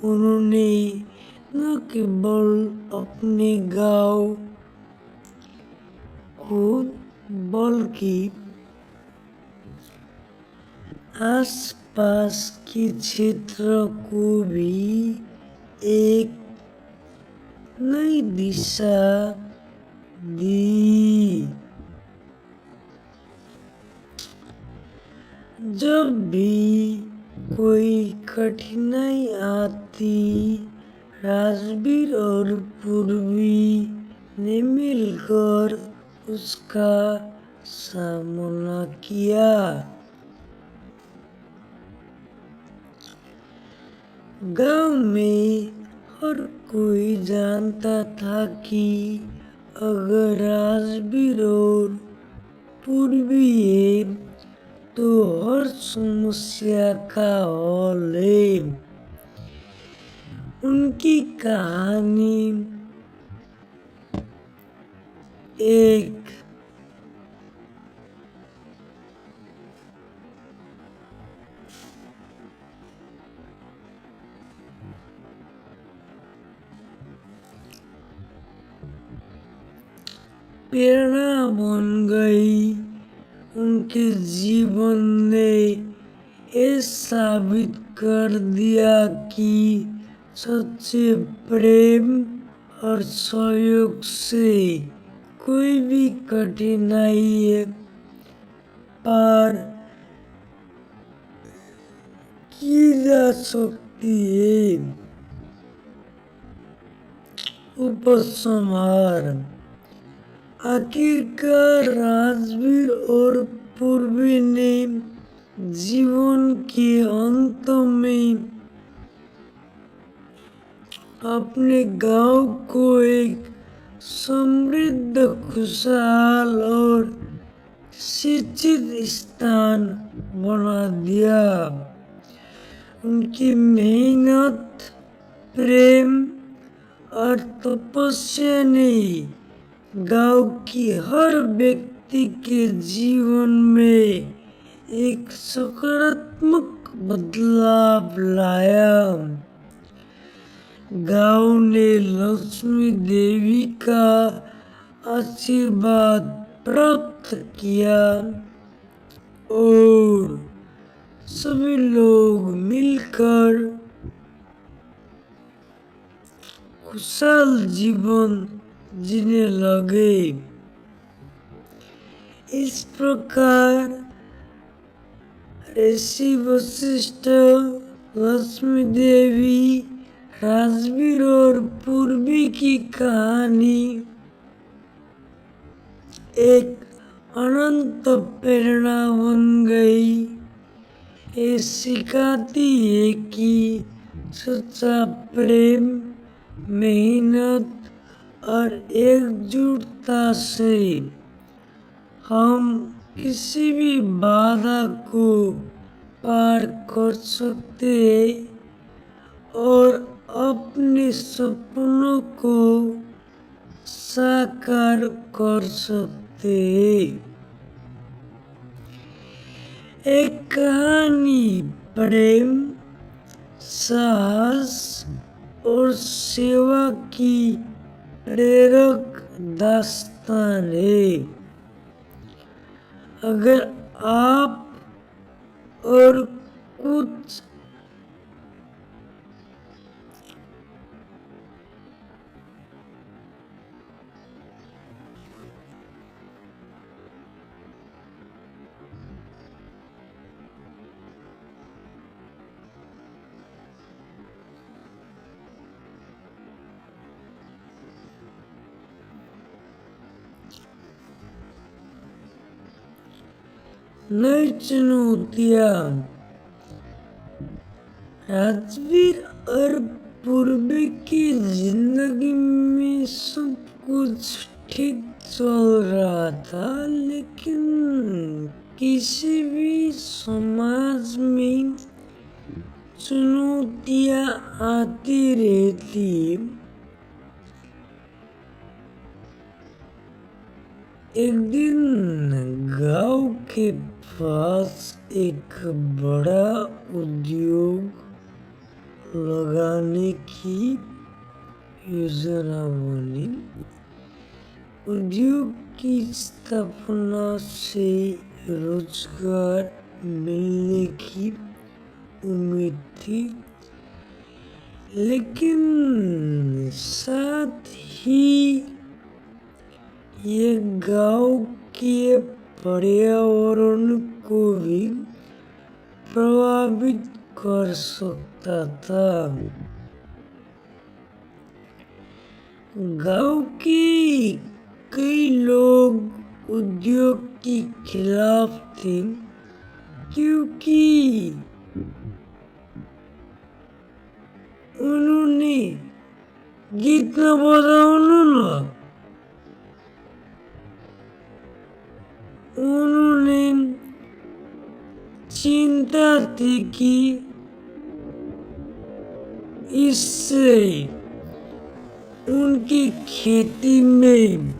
[SPEAKER 7] उन्होंने न केवल अपने गांव को बल्कि आसपास के क्षेत्र को भी एक नई दिशा दी। जब भी कोई कठिनाई आती, राजवीर और पूर्वी ने मिलकर उसका सामना किया। गांव में हर कोई जानता था कि अगर राजवीर और पूर्वी है तो हर समस्या का हल है। उनकी कहानी एक प्रेरणा बन गई। उनके जीवन ने ये साबित कर दिया कि सच्चे प्रेम और सहयोग से कोई भी कठिनाई पार की जा सकती है। उपसंहार। आखिरकार राजवीर और पूर्वी ने जीवन के अंत में अपने गांव को एक समृद्ध, खुशहाल और शिक्षित स्थान बना दिया। उनकी मेहनत, प्रेम और तपस्या ने गांव की हर व्यक्ति के जीवन में एक सकारात्मक बदलाव लाया। गांव ने लक्ष्मी देवी का आशीर्वाद प्राप्त किया और सभी लोग मिलकर खुशहाल जीवन जीने लगे। इस प्रकार ऋषि वशिष्ठ, लक्ष्मी देवी, राजवीर और पूर्वी की कहानी एक अनंत प्रेरणा बन गई। ये सिखाती है कि सच्चा प्रेम, मेहनत और एकजुटता से हम किसी भी बाधा को पार कर सकते हैं और अपने सपनों को साकार कर सकते हैं। एक कहानी प्रेम, साहस और सेवा की प्रेरक दास्तान है। अगर आप और कुछ नई चुनौतियाँ। राजवीर और पूर्वी की जिंदगी में सब कुछ ठीक चल रहा था, लेकिन किसी भी समाज में चुनौतियाँ आती रहती। एक दिन गांव के पास एक बड़ा उद्योग लगाने की योजना बनी। उद्योग की स्थापना से रोजगार मिलने की उम्मीद थी, लेकिन साथ ही ये गांव के पर्यावरण को भी प्रभावित कर सकता था। गांव के कई लोग उद्योग के खिलाफ थे, क्योंकि उन्होंने गीत न बजाना, उन्होंने चिंता थी कि इससे उनकी खेती में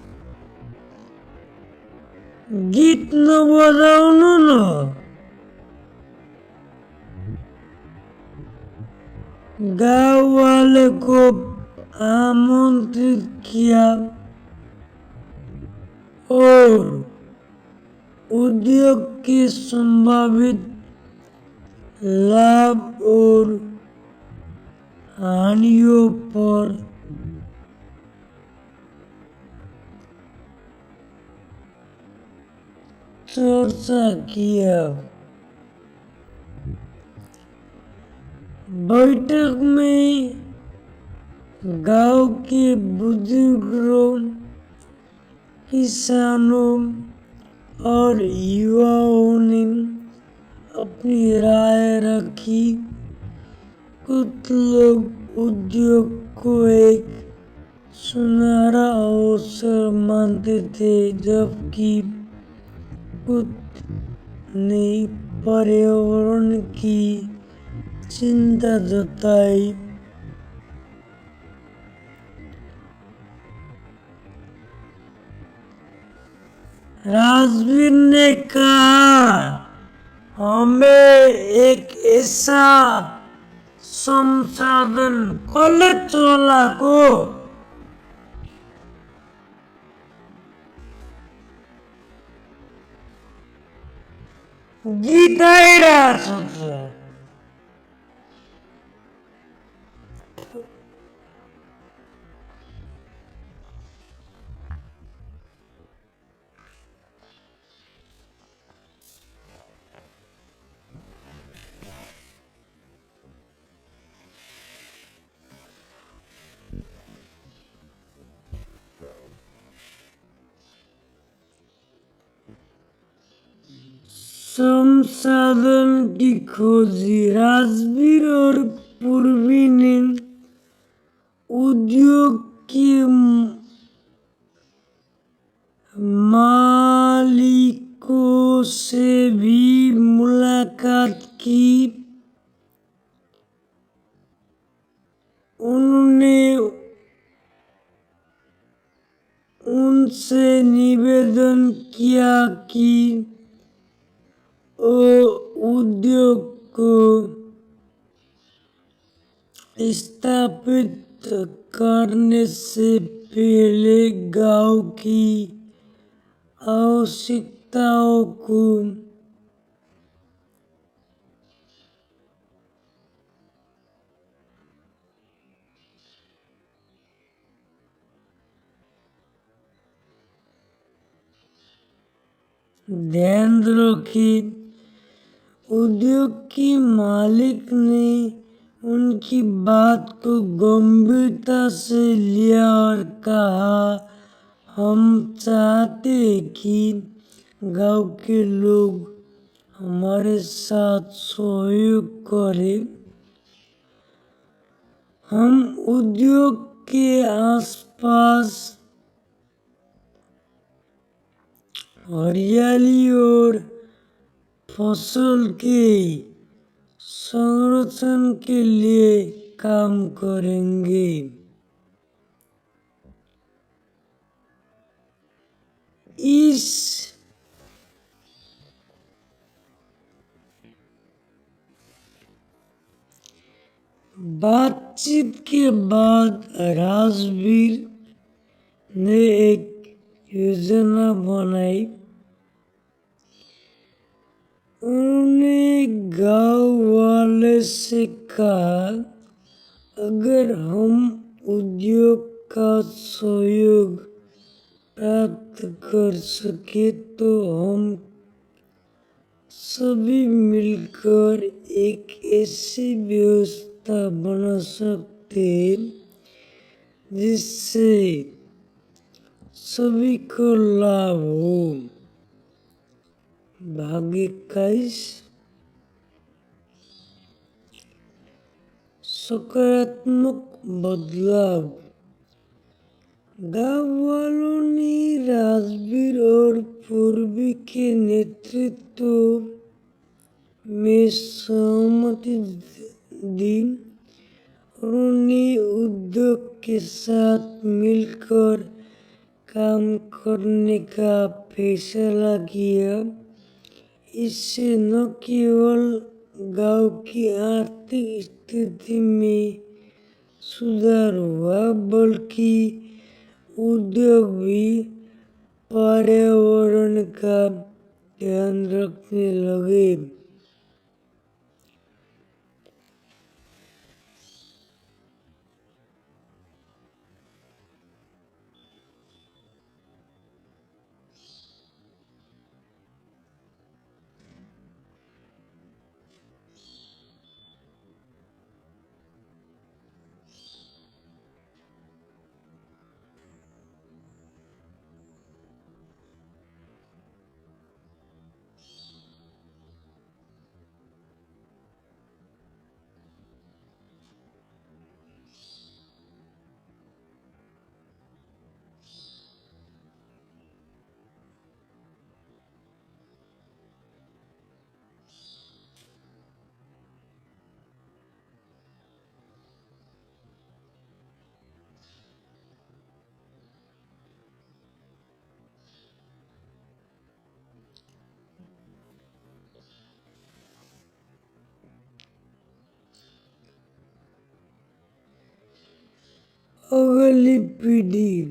[SPEAKER 7] गीत न बजाना ना। गांव वाले को आमंत्रित किया और उद्योग के संभावित लाभ और हानियों पर चर्चा किया। बैठक में गांव के बुजुर्गों, किसानों और युवाओं ने अपनी राय रखी। कुछ लोग उद्योग को एक सुनहरा अवसर मानते थे, जबकि कुछ ने पर्यावरण की चिंता जताई। राजवीर ने कहा, हमें एक ऐसा संसाधन कॉलेज वाला को गीताई रहा सकता है। संसाधन की खोजी। राजवीर और पूर्वी ने उद्योग के मालिकों से भी मुलाकात की। उन्होंने उनसे निवेदन किया कि उद्योग को स्थापित करने से पहले गांव की आवश्यकताओं को ध्यान रखें। उद्योग के मालिक ने उनकी बात को गंभीरता से लिया और कहा, हम चाहते हैं कि गांव के लोग हमारे साथ सहयोग करें। हम उद्योग के आसपास हरियाली और फसल के संरक्षण के लिए काम करेंगे। इस बातचीत के बाद राजवीर ने एक योजना बनाई। उन्होंने गांव वाले से कहा, अगर हम उद्योग का सहयोग प्राप्त कर सके तो हम सभी मिलकर एक ऐसी व्यवस्था बना सकते हैं जिससे सभी को लाभ हो। भाग 21 सकारात्मक बदलाव। गांव वालों ने राजवीर और पूर्वी के नेतृत्व में सहमति दी। उन्होंने उद्योग के साथ मिलकर काम करने का फैसला किया। इससे न केवल गांव की आर्थिक स्थिति में सुधार हुआ बल्कि उद्योग भी पर्यावरण का ध्यान रखने लगे। अगली पीढ़ी।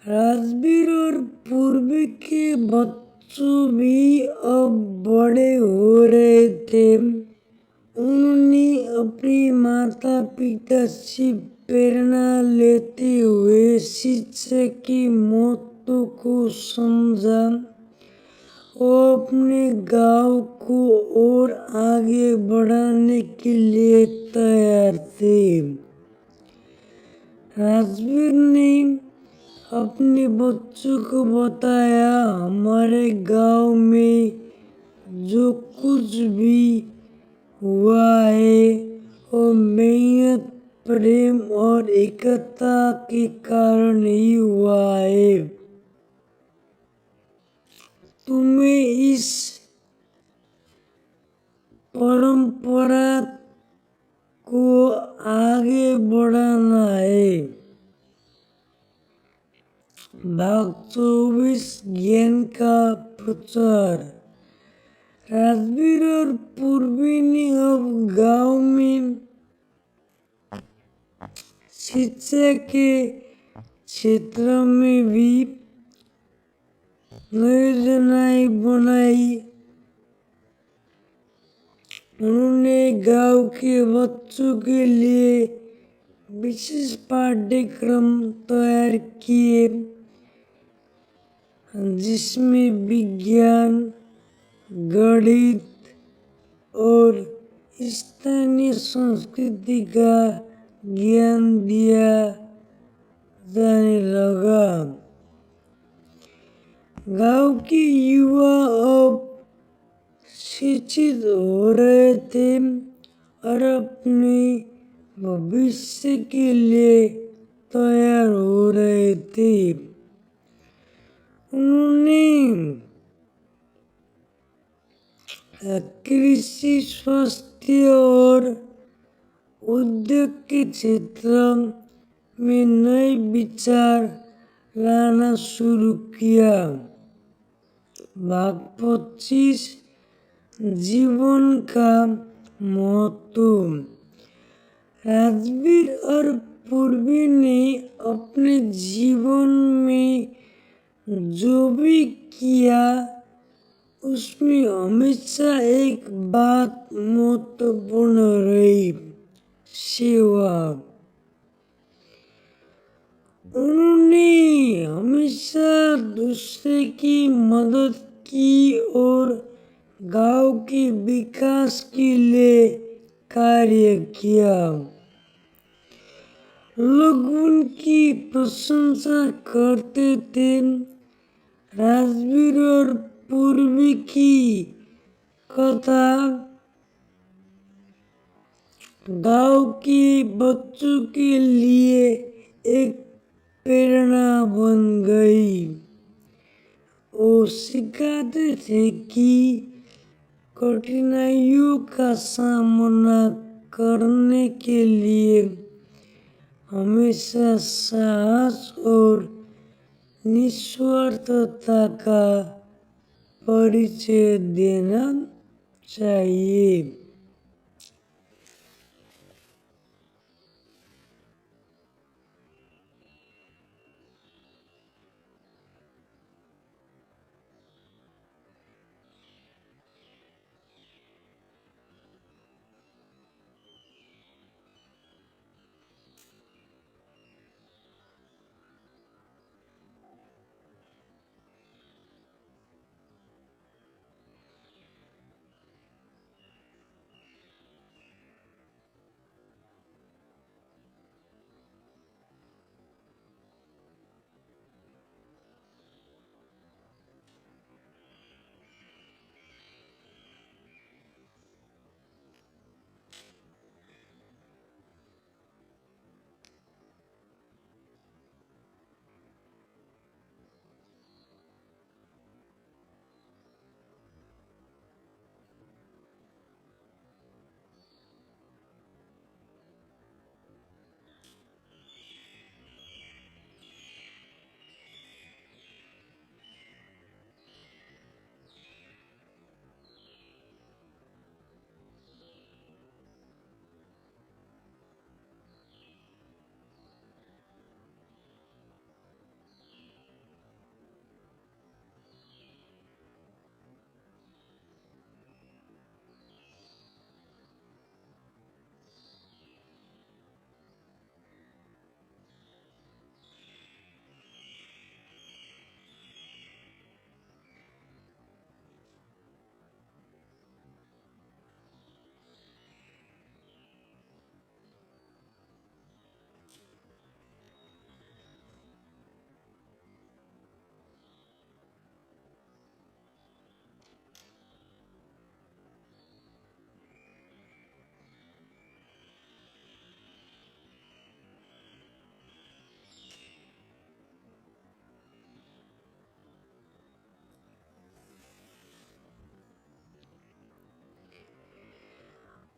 [SPEAKER 7] राजवीर और पूर्वी के बच्चों भी अब बड़े हो रहे थे। उन्होंने अपने माता पिता से प्रेरणा लेते हुए शिक्षा की महत्व को समझा और अपने गांव को और आगे बढ़ाने के लिए तैयार थे। राजवीर ने अपने बच्चों को बताया, हमारे गांव में जो कुछ भी हुआ है वो मेहनत, प्रेम और एकता के कारण ही हुआ है। तुम्हें इस परंपरा को आगे बढ़ाना है। भाग 24 ज्ञान का प्रचार। राजवीर और पूर्वी ने अब गांव में शिक्षा के क्षेत्र में भी योजनाएं बनाई। उन्होंने गांव के बच्चों के लिए विशेष पाठ्यक्रम तैयार किए जिसमें विज्ञान, गणित और स्थानीय संस्कृति का ज्ञान दिया जाने लगा। गांव के युवा अब शिक्षित हो रहे थे और अपने भविष्य के लिए तैयार हो रहे थे। उन्होंने कृषि, स्वास्थ्य और उद्योग के क्षेत्र में नए विचार लाना शुरू किया। भाग 25 जीवन का महत्व। राजवीर और पूर्वी ने अपने जीवन में जो भी किया उसमें हमेशा एक बात महत्वपूर्ण रही, सेवा। उन्होंने हमेशा दूसरे की मदद की और गांव के विकास के लिए कार्य किया। लोग उनकी प्रशंसा करते थे। राजवीर और पूर्वी की कथा गांव के बच्चों के लिए एक प्रेरणा बन गई। वो सिखाते थे कि कठिनाइयों का सामना करने के लिए हमेशा साहस और निस्वार्थता का परिचय देना चाहिए।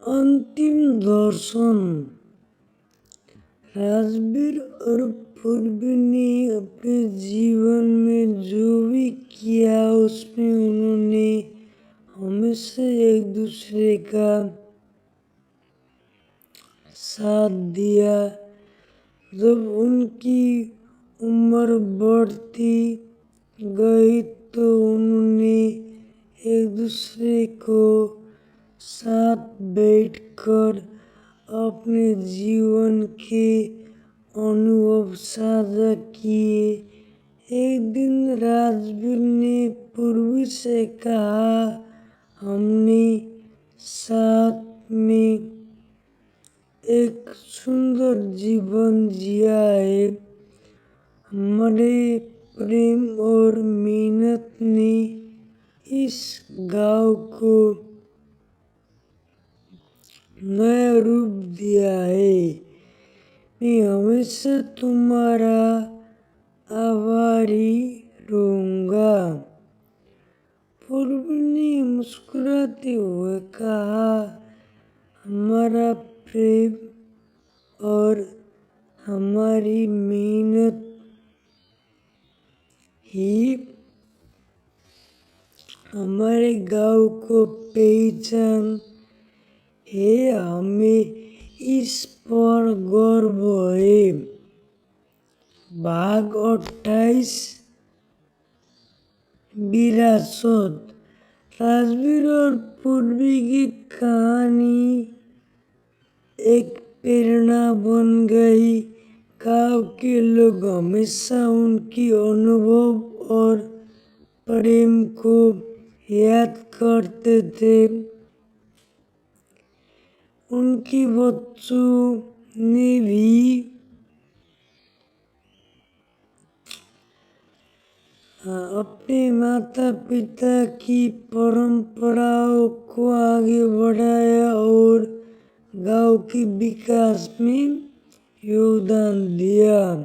[SPEAKER 7] अंतिम दर्शन। राजवीर और पूर्वी ने अपने जीवन में जो भी किया उसमें उन्होंने हमेशा एक दूसरे का साथ दिया। जब उनकी उम्र बढ़ती गई तो उन्होंने एक दूसरे को साथ बैठकर अपने जीवन के अनुभव साझा किए। एक दिन राजवीर ने पूर्वी से कहा, हमने साथ में एक सुंदर जीवन जिया है। हमारे प्रेम और मेहनत ने इस गांव को नया रूप दिया है। मैं हमेशा तुम्हारा आभारी रहूंगा। पूर्वी ने मुस्कुराते हुए कहा, हमारा प्रेम और हमारी मेहनत ही हमारे गांव को पहचान है। हमें इस पर गर्व है। भाग 28 विरासत। राजवीर और पूर्वी की कहानी एक प्रेरणा बन गई। गांव के लोग हमेशा उनकी अनुभव और प्रेम को याद करते थे। उनके बच्चों ने भी अपने माता पिता की परंपराओं को आगे बढ़ाया और गांव के विकास में योगदान दिया।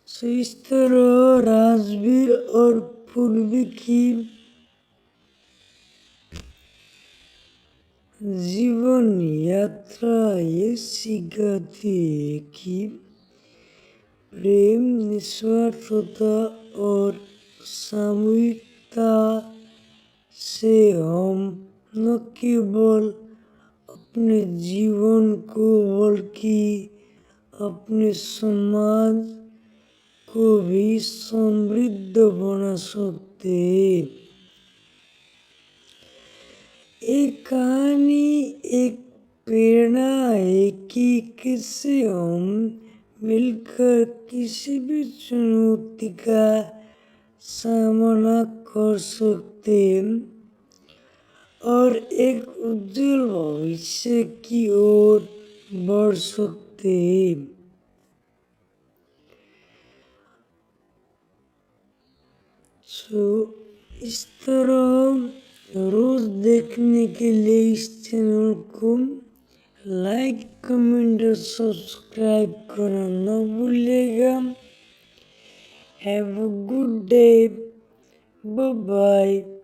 [SPEAKER 7] तो इस तरह राजवीर और पूर्वी की जीवन यात्रा ये सिखाती है कि प्रेम, निस्वार्थता और सामूहिकता से हम न केवल अपने जीवन को बल्कि अपने समाज को भी समृद्ध बना सकते हैं। एक कहानी एक प्रेरणा है कि कैसे हम मिलकर किसी भी चुनौती का सामना कर सकते हैं और एक उज्जवल भविष्य की ओर बढ़ सकते हैं। इस तरह रोज देखने के लिए इस चैनल को लाइक, कमेंट और सब्सक्राइब करना न भूलिएगा। Have a good day, bye bye.